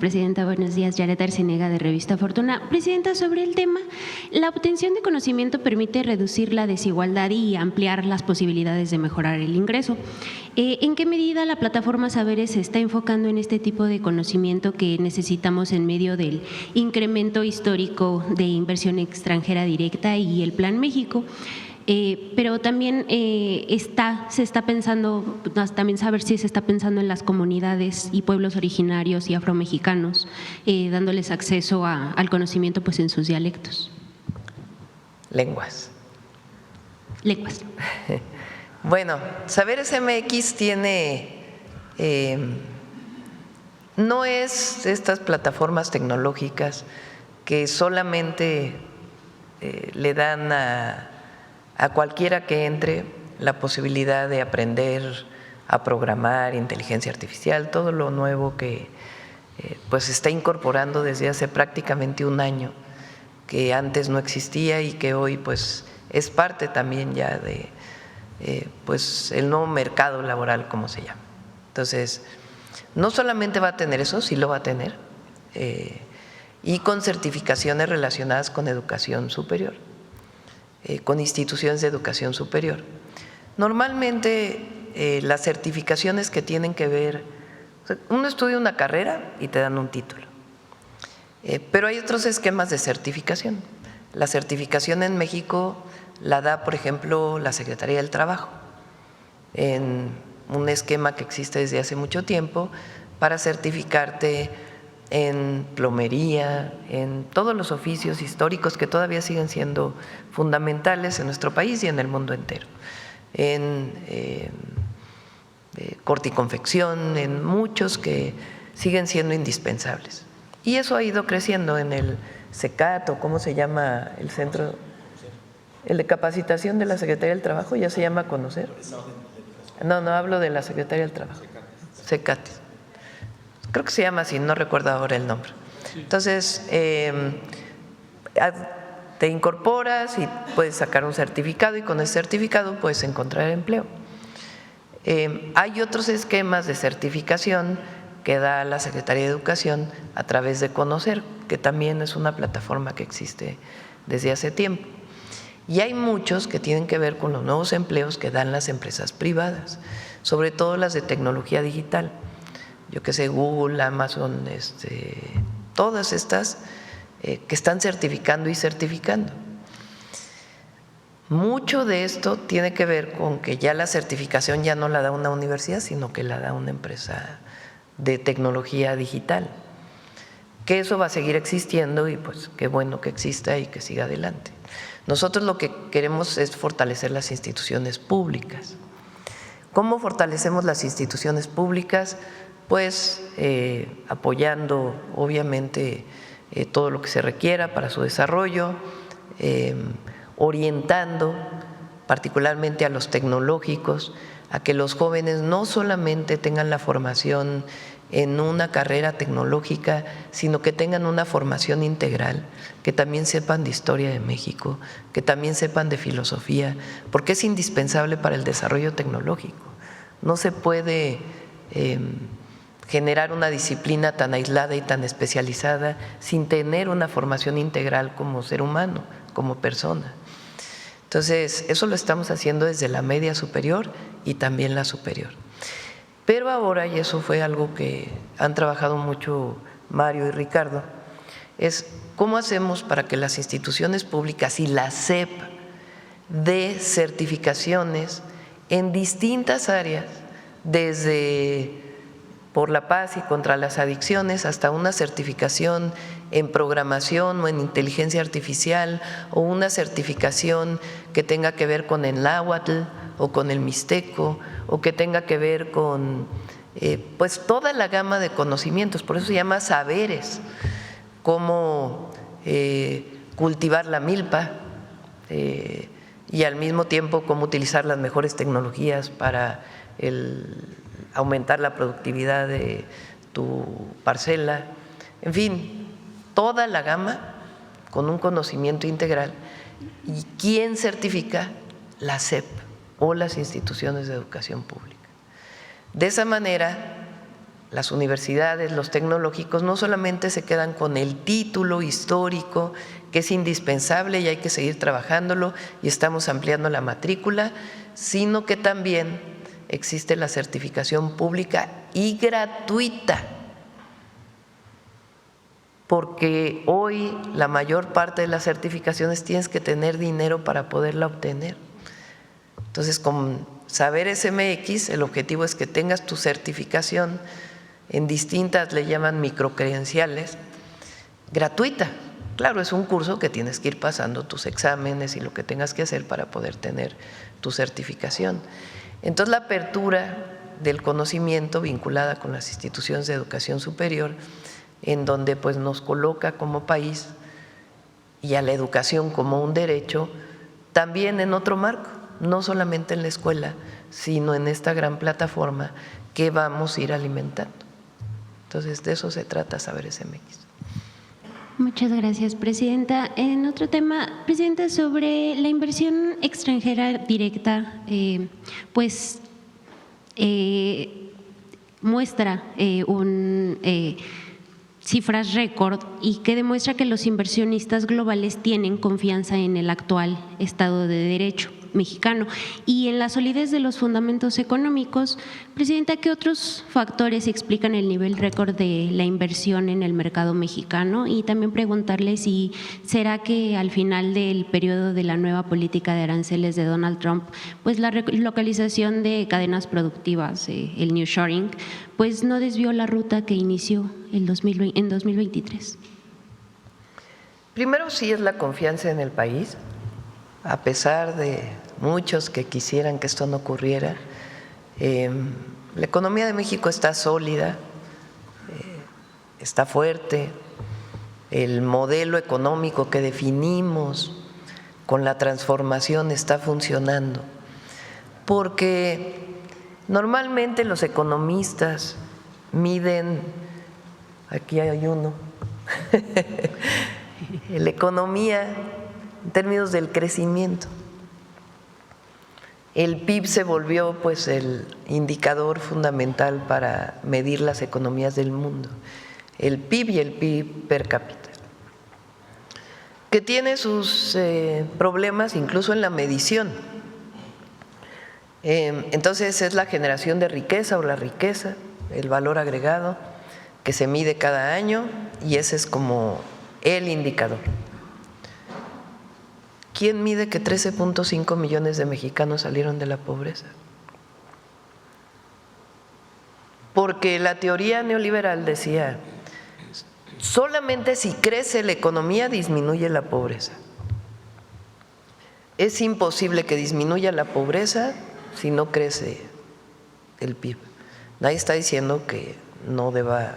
Presidenta, buenos días. Yaret Arciniega, de Revista Fortuna. Presidenta, sobre el tema, la obtención de conocimiento permite reducir la desigualdad y ampliar las posibilidades de mejorar el ingreso. ¿En qué medida la plataforma Saberes se está enfocando en este tipo de conocimiento que necesitamos en medio del incremento histórico de inversión extranjera directa y el Plan México? Pero también se está pensando, también saber si se está pensando en las comunidades y pueblos originarios y afromexicanos, dándoles acceso al conocimiento pues en sus dialectos. Lenguas. Bueno, Saberes MX tiene, no es estas plataformas tecnológicas que solamente le dan a cualquiera que entre la posibilidad de aprender a programar, inteligencia artificial, todo lo nuevo que pues se está incorporando desde hace prácticamente un año, que antes no existía y que hoy pues es parte también ya de pues el nuevo mercado laboral, como se llama. Entonces, no solamente va a tener eso, sí lo va a tener, y con certificaciones relacionadas con educación superior. Con instituciones de educación superior. Normalmente las certificaciones que tienen que ver, uno estudia una carrera y te dan un título, pero hay otros esquemas de certificación. La certificación en México la da, por ejemplo, la Secretaría del Trabajo, en un esquema que existe desde hace mucho tiempo para certificarte en plomería, en todos los oficios históricos que todavía siguen siendo fundamentales en nuestro país y en el mundo entero, en corte y confección, en muchos que siguen siendo indispensables. Y eso ha ido creciendo en el CECAT, o ¿cómo se llama el centro? El de capacitación de la Secretaría del Trabajo, ¿ya se llama Conocer? No, hablo de la Secretaría del Trabajo, CECAT. Creo que se llama así, no recuerdo ahora el nombre. Entonces, te incorporas y puedes sacar un certificado y con ese certificado puedes encontrar empleo. Hay otros esquemas de certificación que da la Secretaría de Educación a través de Conocer, que también es una plataforma que existe desde hace tiempo. Y hay muchos que tienen que ver con los nuevos empleos que dan las empresas privadas, sobre todo las de tecnología digital. Yo que sé, Google, Amazon, todas estas que están certificando y certificando. Mucho de esto tiene que ver con que ya la certificación ya no la da una universidad, sino que la da una empresa de tecnología digital. Que eso va a seguir existiendo y pues qué bueno que exista y que siga adelante. Nosotros lo que queremos es fortalecer las instituciones públicas. ¿Cómo fortalecemos las instituciones públicas? Pues apoyando obviamente todo lo que se requiera para su desarrollo, orientando particularmente a los tecnológicos, a que los jóvenes no solamente tengan la formación en una carrera tecnológica, sino que tengan una formación integral, que también sepan de historia de México, que también sepan de filosofía, porque es indispensable para el desarrollo tecnológico. No se puede generar una disciplina tan aislada y tan especializada sin tener una formación integral como ser humano, como persona. Entonces, eso lo estamos haciendo desde la media superior y también la superior. Pero ahora, y eso fue algo que han trabajado mucho Mario y Ricardo, es cómo hacemos para que las instituciones públicas y la SEP dé certificaciones en distintas áreas, desde por la paz y contra las adicciones hasta una certificación en programación o en inteligencia artificial, o una certificación que tenga que ver con el náhuatl o con el mixteco, o que tenga que ver con pues toda la gama de conocimientos. Por eso se llama saberes, cómo cultivar la milpa y al mismo tiempo cómo utilizar las mejores tecnologías para aumentar la productividad de tu parcela, en fin, toda la gama con un conocimiento integral. ¿Y quién certifica? La SEP o las instituciones de educación pública. De esa manera, las universidades, los tecnológicos, no solamente se quedan con el título histórico, que es indispensable y hay que seguir trabajándolo y estamos ampliando la matrícula, sino que también existe la certificación pública y gratuita, porque hoy la mayor parte de las certificaciones tienes que tener dinero para poderla obtener. Entonces, con Saber SMX, el objetivo es que tengas tu certificación en distintas, le llaman microcredenciales, gratuita. Claro, es un curso que tienes que ir pasando tus exámenes y lo que tengas que hacer para poder tener tu certificación. Entonces, la apertura del conocimiento vinculada con las instituciones de educación superior, en donde pues nos coloca como país y a la educación como un derecho, también en otro marco, no solamente en la escuela, sino en esta gran plataforma que vamos a ir alimentando. Entonces, de eso se trata Saber SMX. Muchas gracias, Presidenta. En otro tema, Presidenta, sobre la inversión extranjera directa, muestra cifras récord y que demuestra que los inversionistas globales tienen confianza en el actual Estado de Derecho mexicano y en la solidez de los fundamentos económicos. Presidenta, ¿qué otros factores explican el nivel récord de la inversión en el mercado mexicano? Y también preguntarle si será que al final del periodo de la nueva política de aranceles de Donald Trump, pues la relocalización de cadenas productivas, el nearshoring, pues no desvió la ruta que inició en 2023. Primero, sí es la confianza en el país, a pesar de muchos que quisieran que esto no ocurriera. La economía de México está sólida, está fuerte. El modelo económico que definimos con la transformación está funcionando, porque normalmente los economistas miden, aquí hay uno, la economía en términos del crecimiento. El PIB se volvió pues el indicador fundamental para medir las economías del mundo, el PIB y el PIB per cápita, que tiene sus problemas incluso en la medición. Entonces es la generación de riqueza o la riqueza, el valor agregado que se mide cada año y ese es como el indicador. ¿Quién mide que 13.5 millones de mexicanos salieron de la pobreza? Porque la teoría neoliberal decía, solamente si crece la economía disminuye la pobreza. Es imposible que disminuya la pobreza si no crece el PIB. Nadie está diciendo que no deba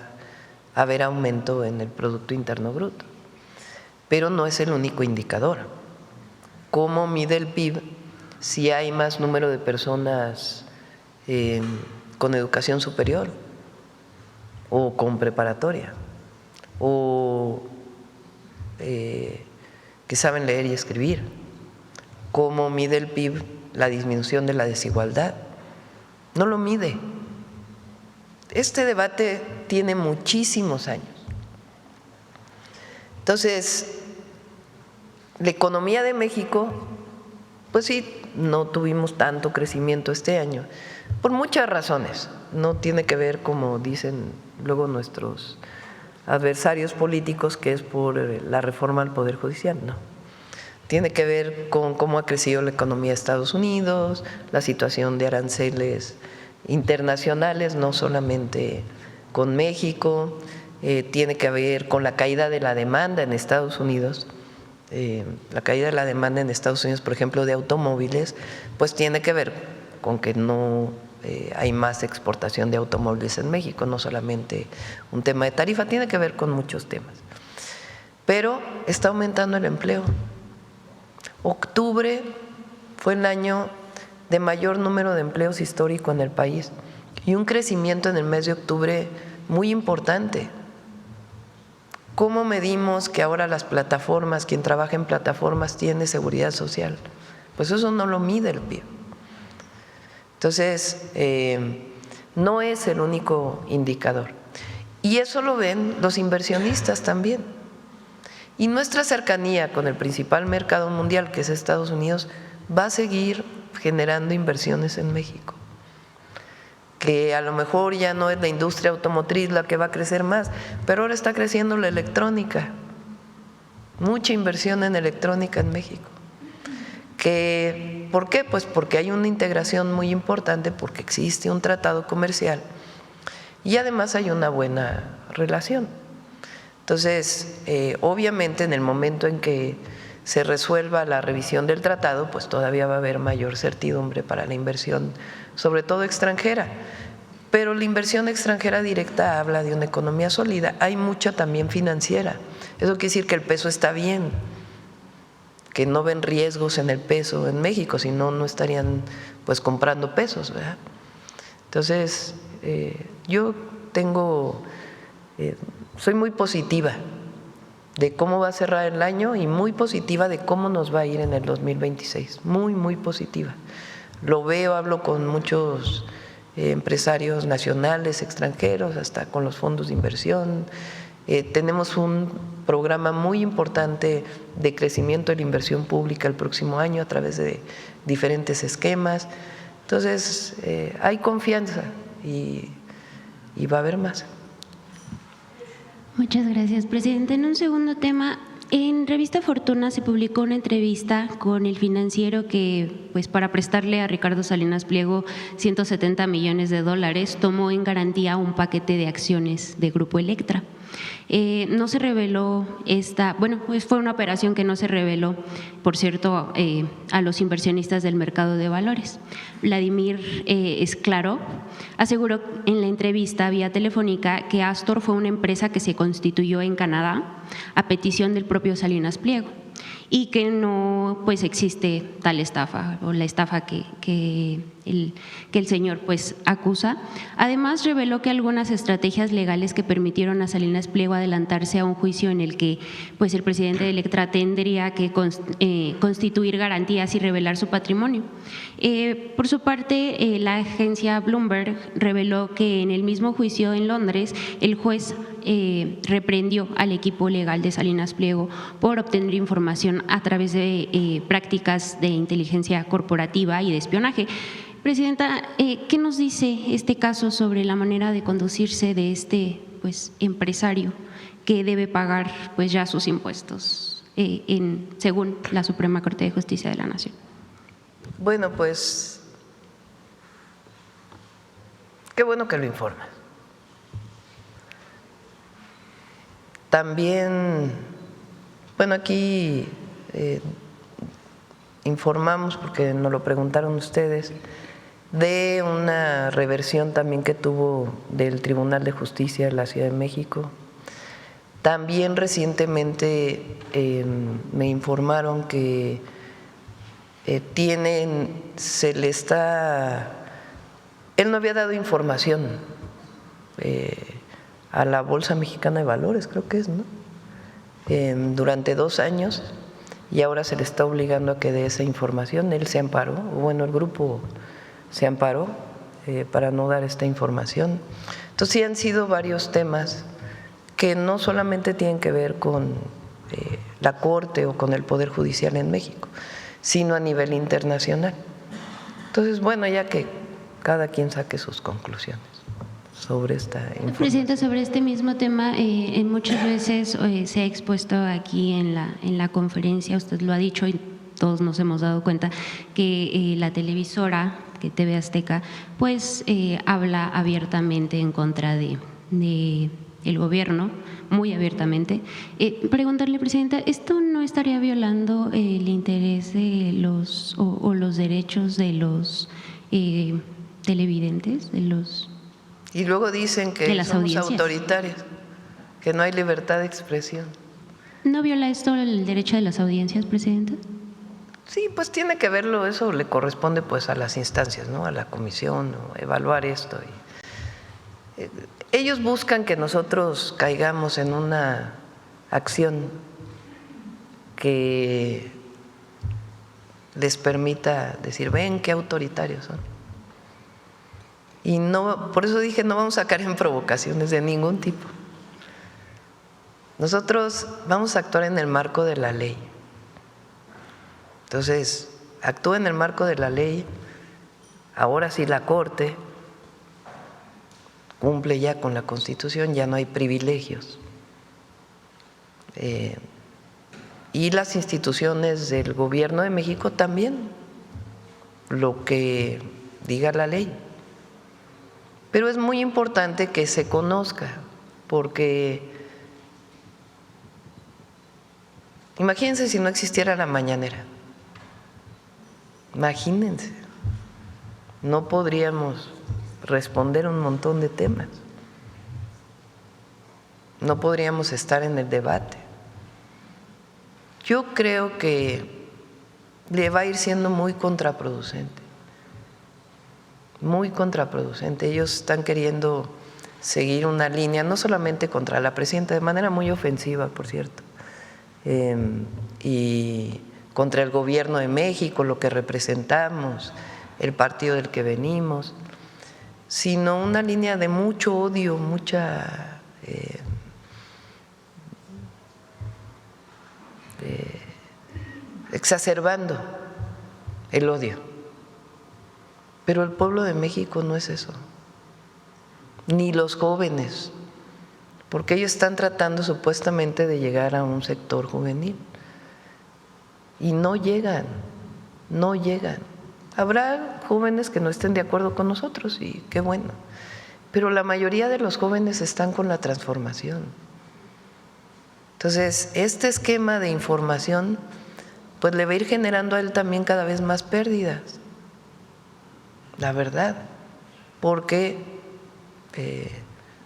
haber aumento en el Producto Interno Bruto, pero no es el único indicador. ¿Cómo mide el PIB si hay más número de personas con educación superior o con preparatoria o que saben leer y escribir? ¿Cómo mide el PIB la disminución de la desigualdad? No lo mide. Este debate tiene muchísimos años. Entonces, la economía de México, pues sí, no tuvimos tanto crecimiento este año, por muchas razones. No tiene que ver, como dicen luego nuestros adversarios políticos, que es por la reforma al Poder Judicial, no. Tiene que ver con cómo ha crecido la economía de Estados Unidos, la situación de aranceles internacionales, no solamente con México, tiene que ver con la caída de la demanda en Estados Unidos. La caída de la demanda en Estados Unidos, por ejemplo, de automóviles, pues tiene que ver con que no hay más exportación de automóviles en México, no solamente un tema de tarifa, tiene que ver con muchos temas. Pero está aumentando el empleo. Octubre fue el año de mayor número de empleos histórico en el país y un crecimiento en el mes de octubre muy importante. ¿Cómo medimos que ahora las plataformas, quien trabaja en plataformas tiene seguridad social? Pues eso no lo mide el PIB. Entonces, no es el único indicador. Y eso lo ven los inversionistas también. Y nuestra cercanía con el principal mercado mundial, que es Estados Unidos, va a seguir generando inversiones en México. Que a lo mejor ya no es la industria automotriz la que va a crecer más, pero ahora está creciendo la electrónica. Mucha inversión en electrónica en México. ¿Por qué? Pues porque hay una integración muy importante, porque existe un tratado comercial y además hay una buena relación. Entonces, obviamente en el momento en que se resuelva la revisión del tratado, pues todavía va a haber mayor certidumbre para la inversión, sobre todo extranjera. Pero la inversión extranjera directa habla de una economía sólida. Hay mucha también financiera. Eso quiere decir que el peso está bien, que no ven riesgos en el peso en México, si no, no estarían pues comprando pesos, ¿verdad? Entonces, yo soy muy positiva de cómo va a cerrar el año y muy positiva de cómo nos va a ir en el 2026, muy, muy positiva. Lo veo, hablo con muchos empresarios nacionales, extranjeros, hasta con los fondos de inversión. Tenemos un programa muy importante de crecimiento de la inversión pública el próximo año a través de diferentes esquemas. Entonces, hay confianza y va a haber más. Muchas gracias, presidente. En un segundo tema, en Revista Fortuna se publicó una entrevista con el financiero que, pues, para prestarle a Ricardo Salinas Pliego $170 millones, tomó en garantía un paquete de acciones de Grupo Electra. No se reveló pues fue una operación que no se reveló, por cierto, a los inversionistas del mercado de valores. Vladimir Sklarov aseguró en la entrevista vía telefónica que Astor fue una empresa que se constituyó en Canadá a petición del propio Salinas Pliego y que no pues existe tal estafa o la estafa que el señor pues acusa. Además, reveló que algunas estrategias legales que permitieron a Salinas Pliego adelantarse a un juicio en el que pues el presidente de Electra tendría que constituir garantías y revelar su patrimonio. Por su parte, la agencia Bloomberg reveló que en el mismo juicio en Londres, el juez reprendió al equipo legal de Salinas Pliego por obtener información a través de prácticas de inteligencia corporativa y de espionaje. Presidenta, ¿qué nos dice este caso sobre la manera de conducirse de este pues empresario que debe pagar pues ya sus impuestos según la Suprema Corte de Justicia de la Nación? Bueno, pues qué bueno que lo informa. También, bueno, aquí informamos, porque nos lo preguntaron ustedes, de una reversión también que tuvo del Tribunal de Justicia de la Ciudad de México. También recientemente me informaron que él no había dado información a la Bolsa Mexicana de Valores, creo que es, ¿no? Durante 2 años, y ahora se le está obligando a que dé esa información. Él se amparó, bueno, el grupo se amparó para no dar esta información. Entonces sí han sido varios temas que no solamente tienen que ver con la Corte o con el Poder Judicial en México, sino a nivel internacional. Entonces, bueno, ya que cada quien saque sus conclusiones sobre esta información. Presidenta, sobre este mismo tema, muchas veces se ha expuesto aquí en la conferencia, usted lo ha dicho y todos nos hemos dado cuenta, que la televisora, que TV Azteca, pues habla abiertamente en contra de el gobierno, muy abiertamente. Preguntarle, presidenta, ¿esto no estaría violando el interés de los derechos de los televidentes, de los... Y luego dicen que somos audiencias autoritarios, que no hay libertad de expresión. ¿No viola esto el derecho de las audiencias, presidenta? Sí, pues tiene que verlo, eso le corresponde pues a las instancias, ¿no? A la comisión, o evaluar esto. Ellos buscan que nosotros caigamos en una acción que les permita decir, ven qué autoritarios son. Y no, por eso dije, no vamos a caer en provocaciones de ningún tipo. Nosotros vamos a actuar en el marco de la ley. Entonces, actúa en el marco de la ley. Ahora sí la Corte cumple ya con la Constitución, ya no hay privilegios. Y las instituciones del Gobierno de México también, lo que diga la ley. Pero es muy importante que se conozca, porque imagínense si no existiera la mañanera. Imagínense, no podríamos responder un montón de temas, no podríamos estar en el debate. Yo creo que le va a ir siendo muy contraproducente, muy contraproducente. Ellos están queriendo seguir una línea, no solamente contra la presidenta, de manera muy ofensiva, por cierto, y contra el Gobierno de México, lo que representamos, el partido del que venimos, sino una línea de mucho odio, mucha exacerbando el odio. Pero el pueblo de México no es eso, ni los jóvenes, porque ellos están tratando supuestamente de llegar a un sector juvenil y no llegan, no llegan. Habrá jóvenes que no estén de acuerdo con nosotros y qué bueno, pero la mayoría de los jóvenes están con la transformación. Entonces, este esquema de información pues le va a ir generando a él también cada vez más pérdidas, la verdad, porque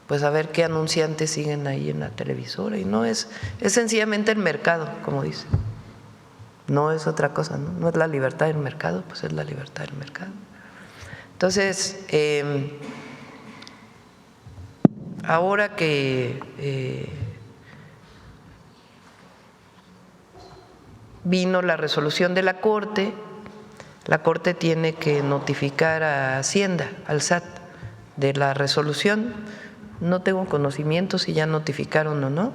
pues a ver qué anunciantes siguen ahí en la televisora, y no es sencillamente el mercado, como dice, no es otra cosa, no es la libertad del mercado, pues es la libertad del mercado. Entonces, ahora que vino la resolución de la Corte tiene que notificar a Hacienda, al SAT, de la resolución. No tengo conocimiento si ya notificaron o no.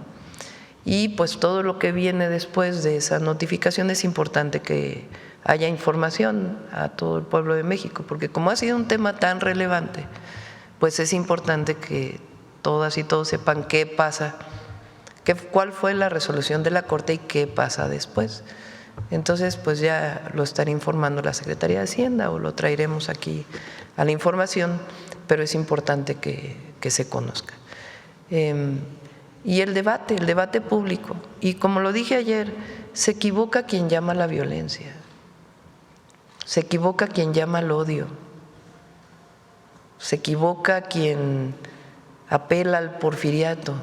Y pues todo lo que viene después de esa notificación es importante que haya información a todo el pueblo de México, porque como ha sido un tema tan relevante, pues es importante que todas y todos sepan qué pasa, cuál fue la resolución de la Corte y qué pasa después. Entonces, pues ya lo estará informando la Secretaría de Hacienda o lo traeremos aquí a la información, pero es importante que se conozca. Y el debate público. Y como lo dije ayer, se equivoca quien llama a la violencia, se equivoca quien llama al odio, se equivoca quien apela al porfiriato,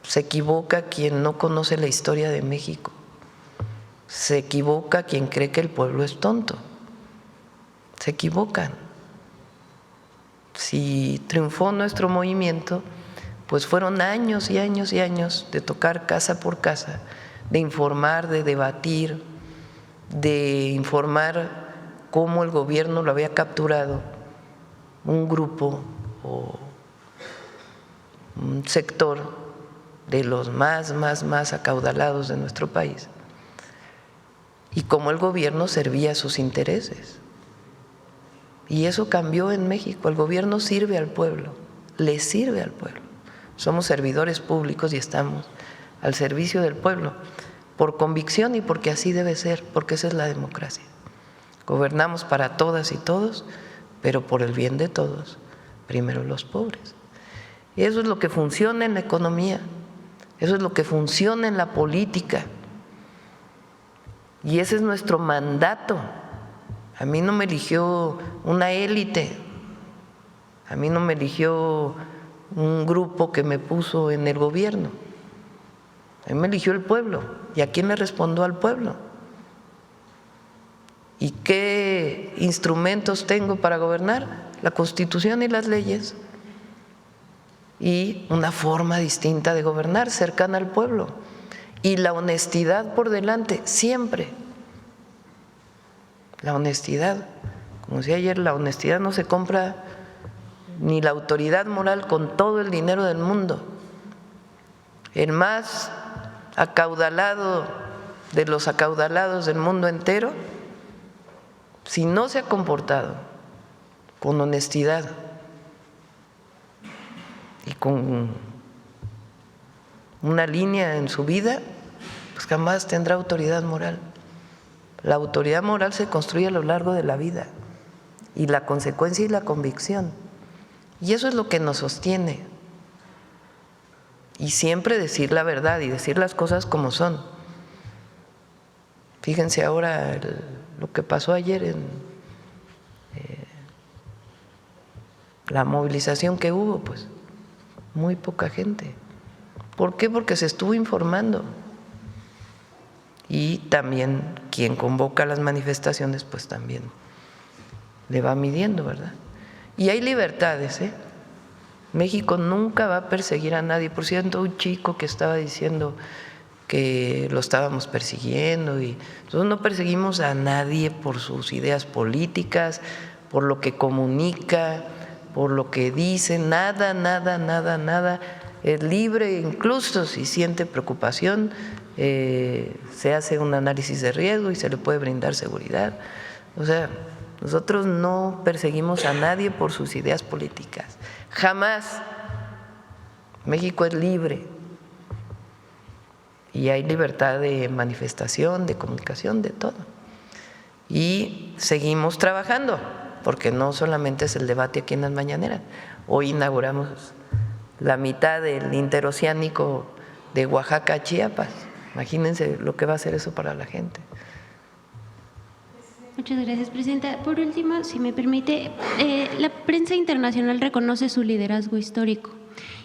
se equivoca quien no conoce la historia de México. Se equivoca quien cree que el pueblo es tonto. Se equivocan. Si triunfó nuestro movimiento, pues fueron años y años y años de tocar casa por casa, de informar, de debatir, de informar cómo el gobierno lo había capturado un grupo o un sector de los más acaudalados de nuestro país, y cómo el gobierno servía a sus intereses. Y eso cambió en México. El gobierno sirve al pueblo, le sirve al pueblo. Somos servidores públicos y estamos al servicio del pueblo, por convicción y porque así debe ser, porque esa es la democracia. Gobernamos para todas y todos, pero por el bien de todos, primero los pobres. Y eso es lo que funciona en la economía, eso es lo que funciona en la política. Y ese es nuestro mandato. A mí no me eligió una élite, a mí no me eligió un grupo que me puso en el gobierno, a mí me eligió el pueblo. ¿Y a quién le respondo? Al pueblo. ¿Y qué instrumentos tengo para gobernar? La Constitución y las leyes, y una forma distinta de gobernar, cercana al pueblo. Y la honestidad por delante, siempre. La honestidad, Como decía ayer, la honestidad no se compra, ni la autoridad moral, con todo el dinero del mundo. El más acaudalado de los acaudalados del mundo entero, si no se ha comportado con honestidad y con una línea en su vida, pues jamás tendrá autoridad moral. La autoridad moral se construye a lo largo de la vida, y la consecuencia y la convicción. Y eso es lo que nos sostiene. Y siempre decir la verdad y decir las cosas como son. Fíjense ahora lo que pasó ayer en la movilización que hubo, pues muy poca gente. ¿Por qué? Porque se estuvo informando. Y también quien convoca las manifestaciones, pues también le va midiendo, ¿verdad? Y hay libertades, ¿eh? México nunca va a perseguir a nadie. Por cierto, un chico que estaba diciendo que lo estábamos persiguiendo, y nosotros no perseguimos a nadie por sus ideas políticas, por lo que comunica, por lo que dice, nada, nada, nada, nada. Es libre, incluso si siente preocupación, se hace un análisis de riesgo y se le puede brindar seguridad. O sea, nosotros no perseguimos a nadie por sus ideas políticas, jamás. México es libre y hay libertad de manifestación, de comunicación, de todo. Y seguimos trabajando, porque no solamente es el debate aquí en las mañaneras. Hoy inauguramos la mitad del interoceánico de Oaxaca a Chiapas. Imagínense lo que va a hacer eso para la gente. Muchas gracias, presidenta. Por último, si me permite, la prensa internacional reconoce su liderazgo histórico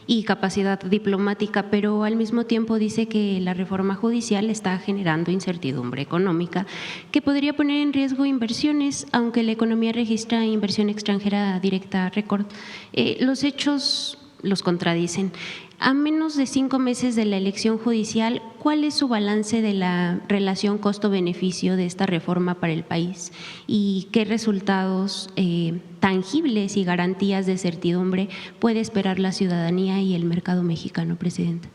y capacidad diplomática, pero al mismo tiempo dice que la reforma judicial está generando incertidumbre económica que podría poner en riesgo inversiones, aunque la economía registra inversión extranjera directa récord. Los hechos los contradicen. A menos de 5 meses de la elección judicial, ¿cuál es su balance de la relación costo-beneficio de esta reforma para el país? ¿Y qué resultados tangibles y garantías de certidumbre puede esperar la ciudadanía y el mercado mexicano, presidenta?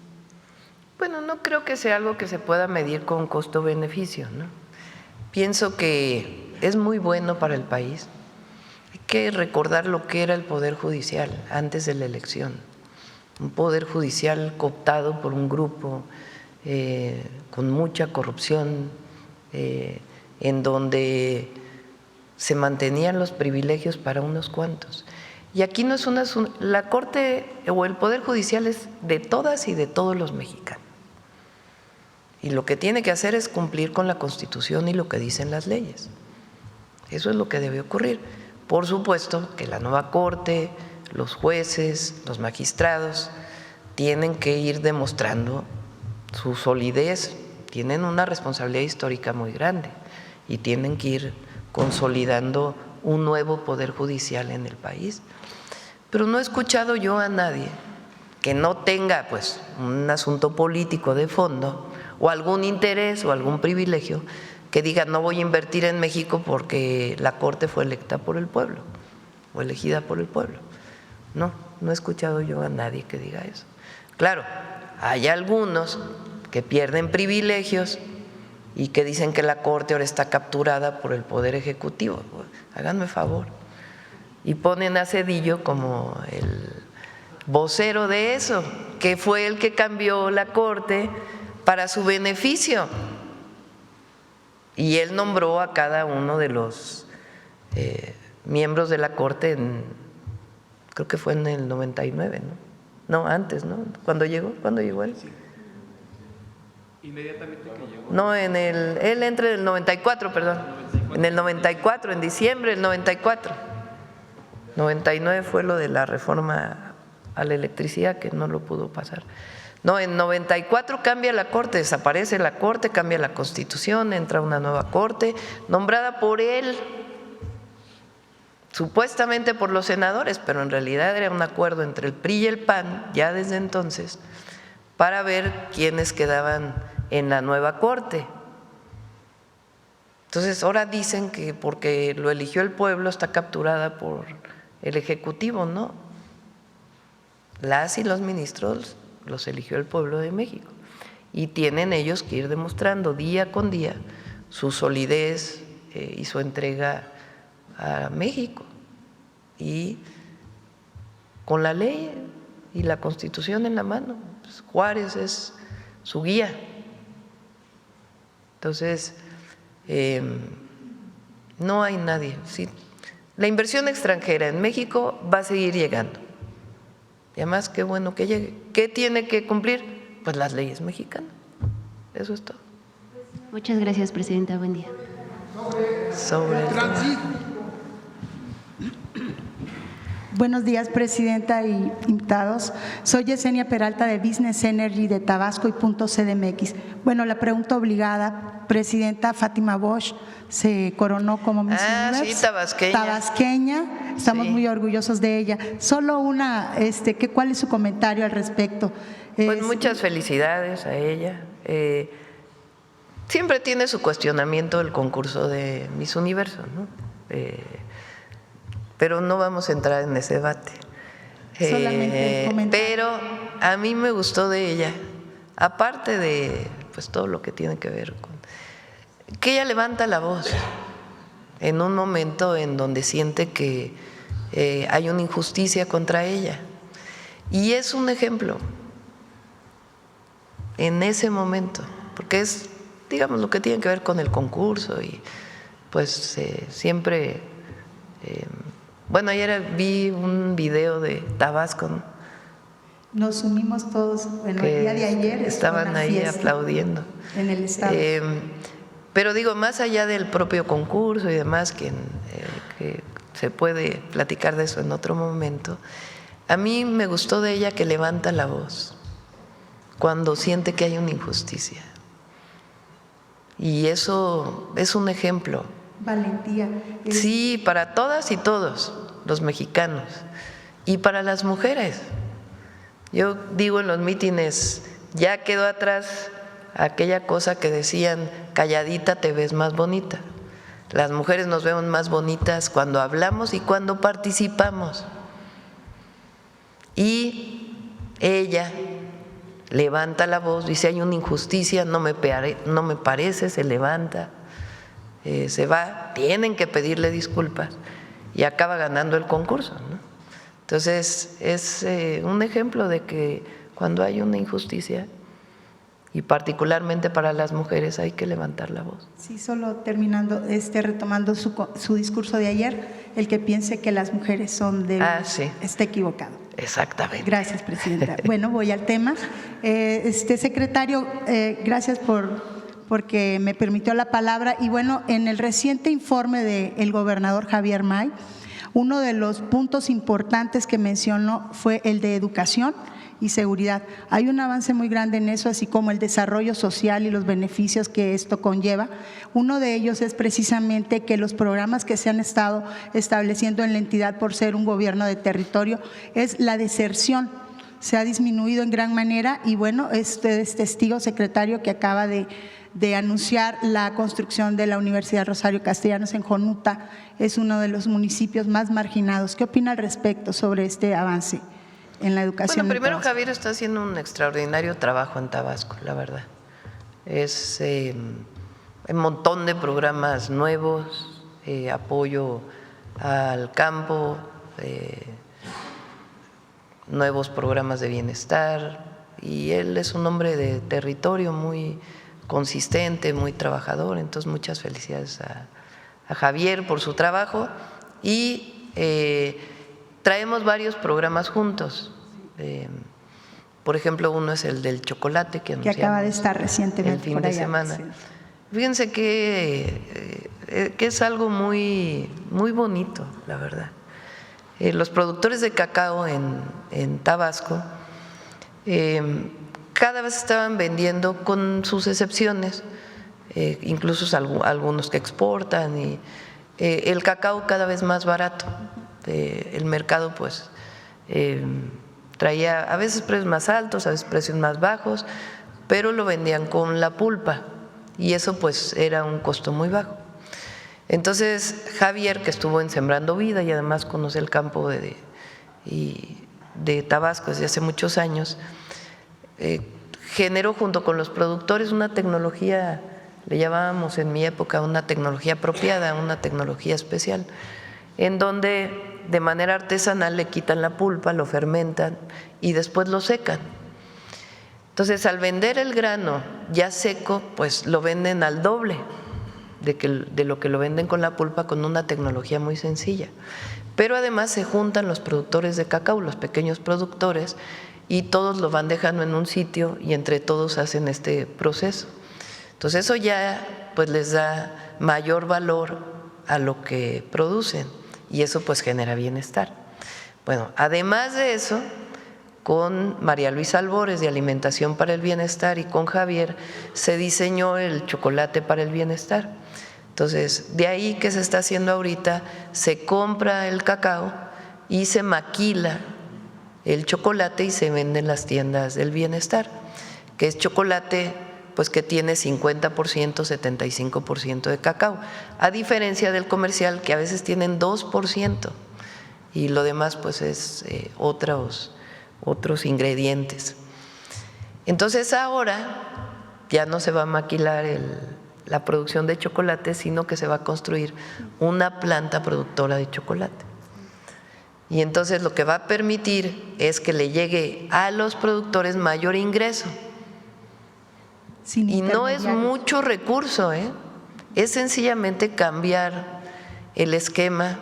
Bueno, no creo que sea algo que se pueda medir con costo-beneficio, ¿no? Pienso que es muy bueno para el país. Hay que recordar lo que era el Poder Judicial antes de la elección. Un poder judicial cooptado por un grupo con mucha corrupción, en donde se mantenían los privilegios para unos cuantos. Y aquí no es la Corte o el Poder Judicial es de todas y de todos los mexicanos. Y lo que tiene que hacer es cumplir con la Constitución y lo que dicen las leyes. Eso es lo que debe ocurrir. Por supuesto que la nueva Corte, los jueces, los magistrados tienen que ir demostrando su solidez, tienen una responsabilidad histórica muy grande y tienen que ir consolidando un nuevo poder judicial en el país. Pero no he escuchado yo a nadie que no tenga pues un asunto político de fondo o algún interés o algún privilegio que diga no voy a invertir en México porque la Corte fue electa por el pueblo o elegida por el pueblo. No he escuchado yo a nadie que diga eso. Claro, hay algunos que pierden privilegios y que dicen que la Corte ahora está capturada por el Poder Ejecutivo. Háganme favor. Y ponen a Zedillo como el vocero de eso, que fue el que cambió la Corte para su beneficio. Y él nombró a cada uno de los miembros de la Corte creo que fue en el 99, ¿no? No, antes, ¿no? ¿Cuándo llegó? ¿Cuándo llegó él? Sí. Inmediatamente que llegó. No, él entra en el 94, perdón. 94. En el 94, en diciembre del 94. 99 fue lo de la reforma a la electricidad que no lo pudo pasar. No, en 94 cambia la Corte, desaparece la Corte, cambia la Constitución, entra una nueva Corte, nombrada por él, supuestamente por los senadores, pero en realidad era un acuerdo entre el PRI y el PAN, ya desde entonces, para ver quiénes quedaban en la nueva Corte. Entonces ahora dicen que porque lo eligió el pueblo está capturada por el Ejecutivo, ¿no? Las y los ministros los eligió el pueblo de México y tienen ellos que ir demostrando día con día su solidez y su entrega a México, y con la ley y la Constitución en la mano. Pues Juárez es su guía. Entonces, no hay nadie. ¿Sí? La inversión extranjera en México va a seguir llegando. Y además, qué bueno que llegue. ¿Qué tiene que cumplir? Pues las leyes mexicanas. Eso es todo. Muchas gracias, presidenta. Buen día. Sobre el tema. Buenos días, presidenta y invitados. Soy Yesenia Peralta de Business Energy de Tabasco y Punto CDMX. Bueno, la pregunta obligada, presidenta Fátima Bosch se coronó como Miss Universe. Sí, tabasqueña. Tabasqueña, estamos Sí. muy orgullosos de ella. Solo una, ¿cuál es su comentario al respecto? Pues muchas felicidades a ella. Siempre tiene su cuestionamiento el concurso de Miss Universo, ¿no? Pero no vamos a entrar en ese debate. Solamente comentar. Pero a mí me gustó de ella, aparte de pues todo lo que tiene que ver con que ella levanta la voz en un momento en donde siente que hay una injusticia contra ella, y es un ejemplo en ese momento, porque es, digamos, lo que tiene que ver con el concurso y pues siempre. Bueno, ayer vi un video de Tabasco, ¿no? Nos unimos todos, bueno, el día de ayer estaban ahí aplaudiendo en el estado. Pero digo, más allá del propio concurso y demás, que se puede platicar de eso en otro momento, a mí me gustó de ella que levanta la voz cuando siente que hay una injusticia, y eso es un ejemplo. Valentía. Sí, para todas y todos los mexicanos, y para las mujeres. Yo digo en los mítines, ya quedó atrás aquella cosa que decían, calladita te ves más bonita. Las mujeres nos vemos más bonitas cuando hablamos y cuando participamos. Y ella levanta la voz, dice hay una injusticia, no me parece, se levanta. Se va, tienen que pedirle disculpas y acaba ganando el concurso, ¿no? Entonces es un ejemplo de que cuando hay una injusticia, y particularmente para las mujeres, hay que levantar la voz. Sí, solo terminando, retomando su discurso de ayer, el que piense que las mujeres son débiles Sí. está equivocado. Exactamente. Gracias, presidenta. Bueno, voy al tema. Secretario, gracias porque me permitió la palabra. Y bueno, en el reciente informe del gobernador Javier May, uno de los puntos importantes que mencionó fue el de educación y seguridad. Hay un avance muy grande en eso, así como el desarrollo social y los beneficios que esto conlleva. Uno de ellos es precisamente que los programas que se han estado estableciendo en la entidad por ser un gobierno de territorio es la deserción. Se ha disminuido en gran manera y bueno, usted es testigo, secretario, que acaba de anunciar la construcción de la Universidad Rosario Castellanos en Jonuta. Es uno de los municipios más marginados. ¿Qué opina al respecto sobre este avance en la educación? Bueno, primero Javier está haciendo un extraordinario trabajo en Tabasco, la verdad. Es un montón de programas nuevos, apoyo al campo, nuevos programas de bienestar, y él es un hombre de territorio muy consistente, muy trabajador. Entonces muchas felicidades a Javier por su trabajo, y traemos varios programas juntos. Por ejemplo, uno es el del chocolate que anunciamos acaba de estar recientemente el fin por de allá, semana. sí. Fíjense que es algo muy, muy bonito, la verdad. Los productores de cacao en Tabasco cada vez estaban vendiendo, con sus excepciones, incluso algunos que exportan, y el cacao cada vez más barato. El mercado pues traía a veces precios más altos, a veces precios más bajos, pero lo vendían con la pulpa, y eso pues era un costo muy bajo. Entonces Javier, que estuvo en Sembrando Vida y además conoce el campo de Tabasco desde hace muchos años, generó junto con los productores una tecnología, le llamábamos en mi época una tecnología apropiada, una tecnología especial, en donde de manera artesanal le quitan la pulpa, lo fermentan y después lo secan. Entonces, al vender el grano ya seco, pues lo venden al doble de lo que lo venden con la pulpa, con una tecnología muy sencilla. Pero además se juntan los productores de cacao, los pequeños productores, y todos lo van dejando en un sitio y entre todos hacen este proceso. Entonces eso ya pues les da mayor valor a lo que producen y eso pues genera bienestar. Bueno, además de eso, con María Luisa Albores de Alimentación para el Bienestar y con Javier se diseñó el chocolate para el bienestar. Entonces, de ahí que se está haciendo ahorita, se compra el cacao y se maquila el chocolate y se vende en las tiendas del bienestar, que es chocolate pues que tiene 50%, 75% de cacao, a diferencia del comercial que a veces tienen 2% y lo demás pues es otros ingredientes. Entonces ahora ya no se va a maquilar la producción de chocolate, sino que se va a construir una planta productora de chocolate. Y entonces lo que va a permitir es que le llegue a los productores mayor ingreso. Y no es mucho recurso, es sencillamente cambiar el esquema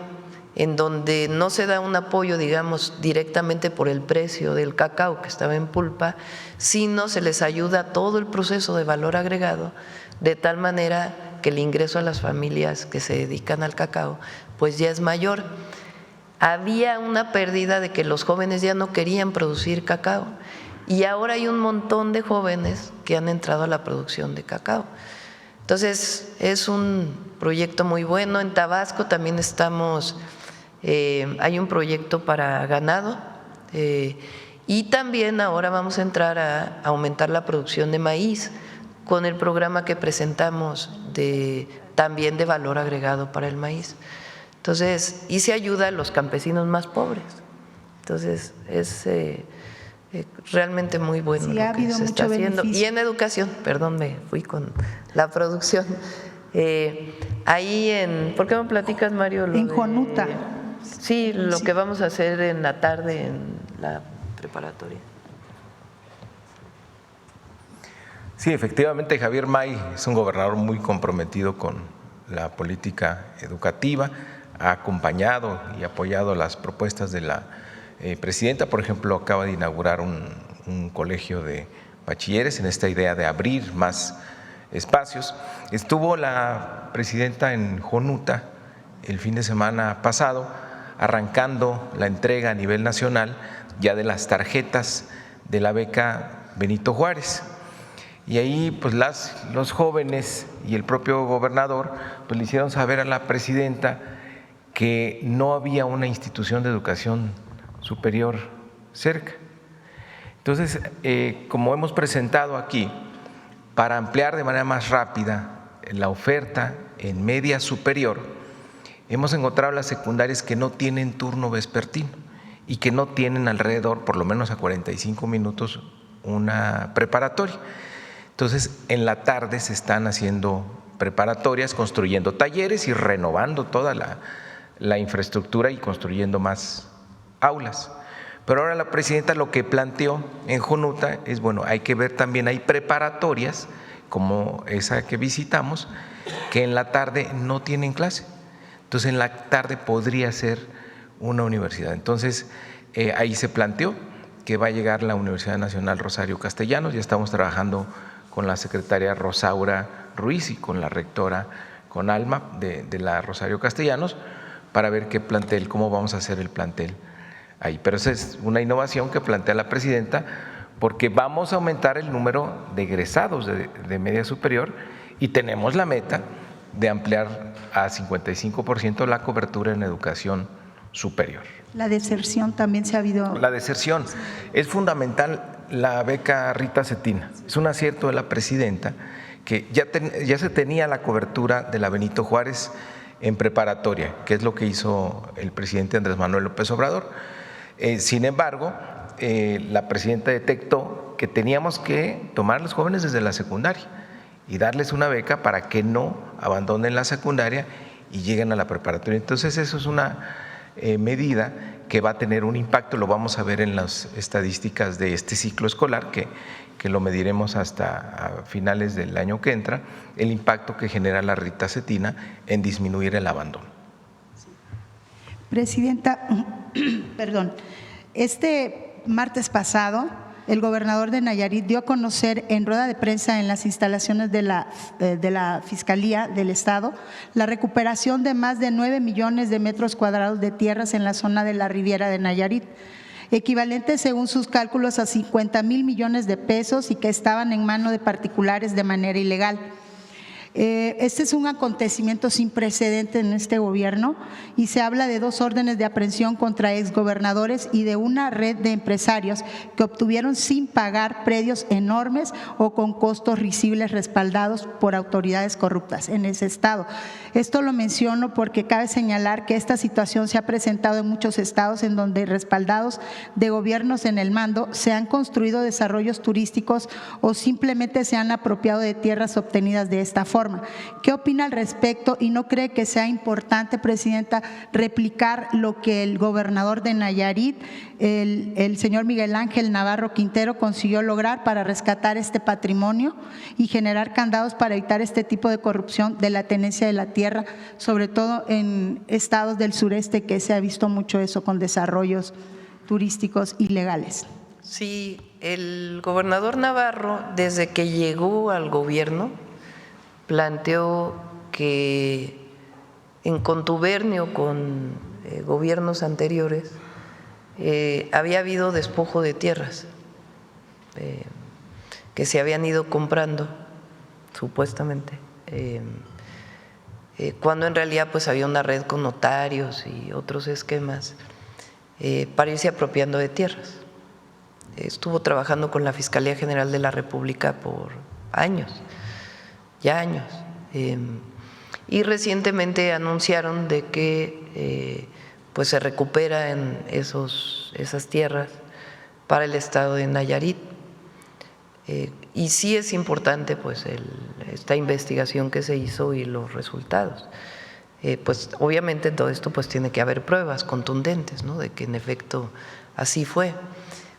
en donde no se da un apoyo, digamos, directamente por el precio del cacao que estaba en pulpa, sino se les ayuda todo el proceso de valor agregado, de tal manera que el ingreso a las familias que se dedican al cacao pues ya es mayor. Había una pérdida de que los jóvenes ya no querían producir cacao y ahora hay un montón de jóvenes que han entrado a la producción de cacao. Entonces es un proyecto muy bueno. En Tabasco también estamos, hay un proyecto para ganado y también ahora vamos a entrar a aumentar la producción de maíz con el programa que presentamos también de valor agregado para el maíz. Entonces, y se ayuda a los campesinos más pobres. Entonces, es realmente muy bueno sí, lo que se está haciendo. Beneficio. Y en educación, perdón, me fui con la producción. Ahí ¿por qué me platicas, Mario? En Jonuta. Sí, lo que vamos a hacer en la tarde en la preparatoria. Sí, efectivamente, Javier May es un gobernador muy comprometido con la política educativa, ha acompañado y apoyado las propuestas de la presidenta. Por ejemplo, acaba de inaugurar un colegio de bachilleres en esta idea de abrir más espacios. Estuvo la presidenta en Jonuta el fin de semana pasado, arrancando la entrega a nivel nacional ya de las tarjetas de la beca Benito Juárez. Y ahí pues los jóvenes y el propio gobernador pues le hicieron saber a la presidenta que no había una institución de educación superior cerca. Entonces, como hemos presentado aquí, para ampliar de manera más rápida la oferta en media superior, hemos encontrado las secundarias que no tienen turno vespertino y que no tienen alrededor, por lo menos a 45 minutos, una preparatoria. Entonces, en la tarde se están haciendo preparatorias, construyendo talleres y renovando toda la infraestructura y construyendo más aulas. Pero ahora la presidenta lo que planteó en Jonuta es, bueno, hay que ver también, hay preparatorias como esa que visitamos, que en la tarde no tienen clase. Entonces, en la tarde podría ser una universidad. Entonces, ahí se planteó que va a llegar la Universidad Nacional Rosario Castellanos, ya estamos trabajando con la secretaria Rosaura Ruiz y con la rectora, con Alma de la Rosario Castellanos, para ver qué plantel, cómo vamos a hacer el plantel ahí. Pero esa es una innovación que plantea la presidenta, porque vamos a aumentar el número de egresados de media superior y tenemos la meta de ampliar a 55% la cobertura en educación superior. La deserción también se ha habido. La deserción es fundamental. La beca Rita Cetina es un acierto de la presidenta, que ya se tenía la cobertura de la Benito Juárez, en preparatoria, que es lo que hizo el presidente Andrés Manuel López Obrador. Sin embargo, la presidenta detectó que teníamos que tomar a los jóvenes desde la secundaria y darles una beca para que no abandonen la secundaria y lleguen a la preparatoria. Entonces, eso es una medida que va a tener un impacto, lo vamos a ver en las estadísticas de este ciclo escolar, que lo mediremos hasta finales del año que entra, el impacto que genera la ritacetina en disminuir el abandono. Presidenta, perdón, este martes pasado el gobernador de Nayarit dio a conocer en rueda de prensa en las instalaciones de la Fiscalía del Estado la recuperación de más de 9 millones de metros cuadrados de tierras en la zona de la Riviera de Nayarit, equivalente según sus cálculos a 50,000 millones de pesos y que estaban en manos de particulares de manera ilegal. Este es un acontecimiento sin precedente en este gobierno y se habla de 2 órdenes de aprehensión contra exgobernadores y de una red de empresarios que obtuvieron sin pagar predios enormes o con costos risibles respaldados por autoridades corruptas en ese estado. Esto lo menciono porque cabe señalar que esta situación se ha presentado en muchos estados en donde, respaldados de gobiernos en el mando, se han construido desarrollos turísticos o simplemente se han apropiado de tierras obtenidas de esta forma. ¿Qué opina al respecto y no cree que sea importante, Presidenta, replicar lo que el gobernador de Nayarit, el señor Miguel Ángel Navarro Quintero, consiguió lograr para rescatar este patrimonio y generar candados para evitar este tipo de corrupción de la tenencia de la tierra, sobre todo en estados del sureste, que se ha visto mucho eso con desarrollos turísticos ilegales? Sí, el gobernador Navarro, desde que llegó al gobierno, planteó que en contubernio con gobiernos anteriores había habido despojo de tierras que se habían ido comprando, supuestamente, cuando en realidad pues había una red con notarios y otros esquemas para irse apropiando de tierras. Estuvo trabajando con la Fiscalía General de la República por años. Y recientemente anunciaron de que pues se recuperan esas tierras para el estado de Nayarit. Y sí es importante pues esta investigación que se hizo y los resultados. Pues obviamente en todo esto pues tiene que haber pruebas contundentes, ¿no?, de que en efecto así fue.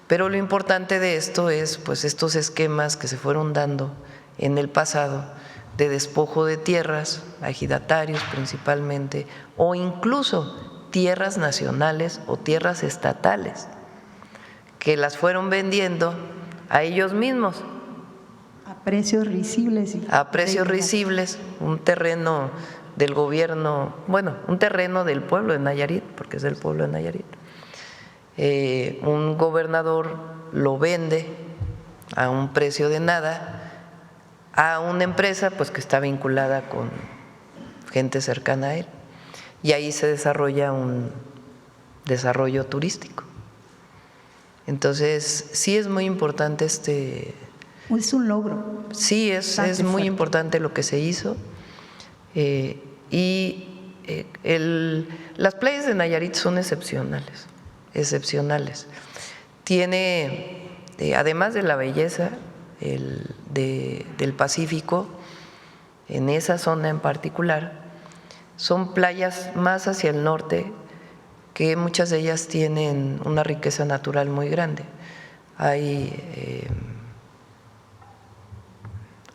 Pero lo importante de esto es pues estos esquemas que se fueron dando en el pasado de despojo de tierras, ejidatarios principalmente, o incluso tierras nacionales o tierras estatales, que las fueron vendiendo a ellos mismos. A precios risibles. A precios risibles, un terreno del gobierno, bueno, un terreno del pueblo de Nayarit, porque es del pueblo de Nayarit. Un gobernador lo vende a un precio de nada a una empresa pues que está vinculada con gente cercana a él, y ahí se desarrolla un desarrollo turístico. Entonces sí es muy importante Es un logro. Sí, es muy importante lo que se hizo. Las playas de Nayarit son excepcionales. Tiene, además de la belleza del Pacífico, en esa zona en particular, son playas más hacia el norte, que muchas de ellas tienen una riqueza natural muy grande. Hay,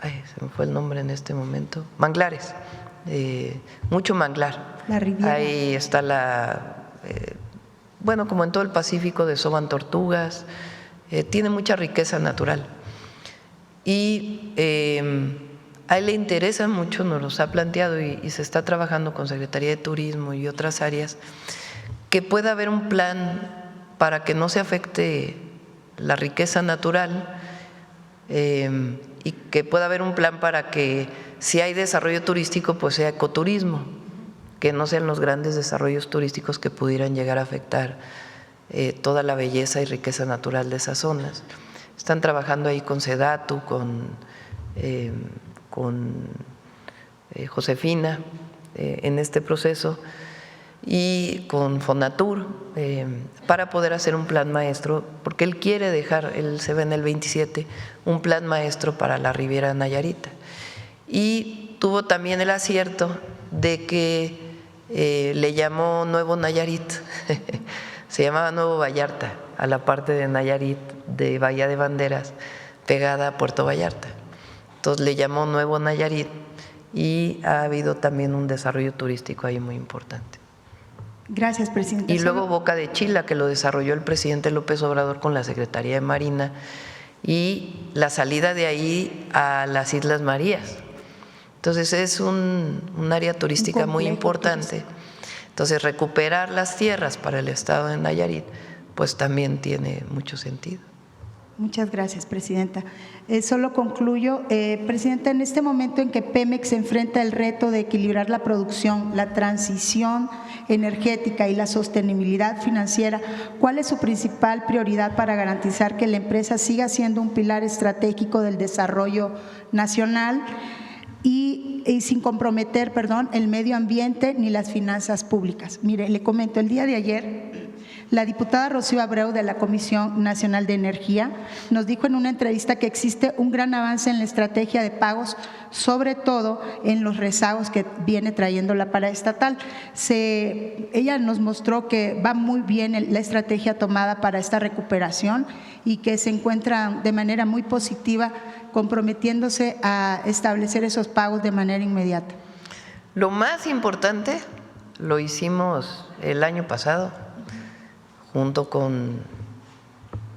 se me fue el nombre en este momento, manglares, mucho manglar. La Riviera. Ahí está bueno, como en todo el Pacífico, desovan tortugas, tiene mucha riqueza natural. Y a él le interesa mucho, nos los ha planteado y se está trabajando con Secretaría de Turismo y otras áreas, que pueda haber un plan para que no se afecte la riqueza natural y que pueda haber un plan para que si hay desarrollo turístico pues sea ecoturismo, que no sean los grandes desarrollos turísticos que pudieran llegar a afectar toda la belleza y riqueza natural de esas zonas. Están trabajando ahí con Sedatu, con Josefina, en este proceso y con Fonatur para poder hacer un plan maestro, porque él quiere dejar, él se ve en el 27, un plan maestro para la Riviera Nayarita. Y tuvo también el acierto de que le llamó Nuevo Nayarit, se llamaba Nuevo Vallarta, a la parte de Nayarit, de Bahía de Banderas, pegada a Puerto Vallarta. Entonces le llamó Nuevo Nayarit y ha habido también un desarrollo turístico ahí muy importante. Gracias, presidenta. Y luego Boca de Chila, que lo desarrolló el presidente López Obrador con la Secretaría de Marina, y la salida de ahí a las Islas Marías. Entonces es un área turística muy importante. Entonces recuperar las tierras para el estado de Nayarit pues también tiene mucho sentido. Muchas gracias, presidenta. Solo concluyo, presidenta, en este momento en que Pemex se enfrenta el reto de equilibrar la producción, la transición energética y la sostenibilidad financiera, ¿cuál es su principal prioridad para garantizar que la empresa siga siendo un pilar estratégico del desarrollo nacional y sin comprometer, el medio ambiente ni las finanzas públicas? Mire, le comento, el día de ayer la diputada Rocío Abreu de la Comisión Nacional de Energía nos dijo en una entrevista que existe un gran avance en la estrategia de pagos, sobre todo en los rezagos que viene trayendo la paraestatal. Ella nos mostró que va muy bien la estrategia tomada para esta recuperación y que se encuentra de manera muy positiva comprometiéndose a establecer esos pagos de manera inmediata. Lo más importante lo hicimos el año pasado, junto con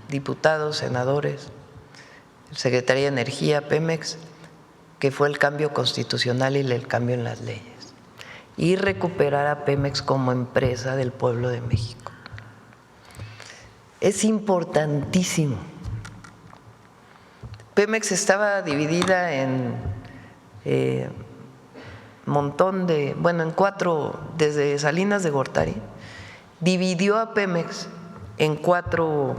diputados, senadores, Secretaría de Energía, Pemex, que fue el cambio constitucional y el cambio en las leyes, y recuperar a Pemex como empresa del pueblo de México. Es importantísimo. Pemex estaba dividida en en 4, desde Salinas de Gortari, dividió a Pemex en 4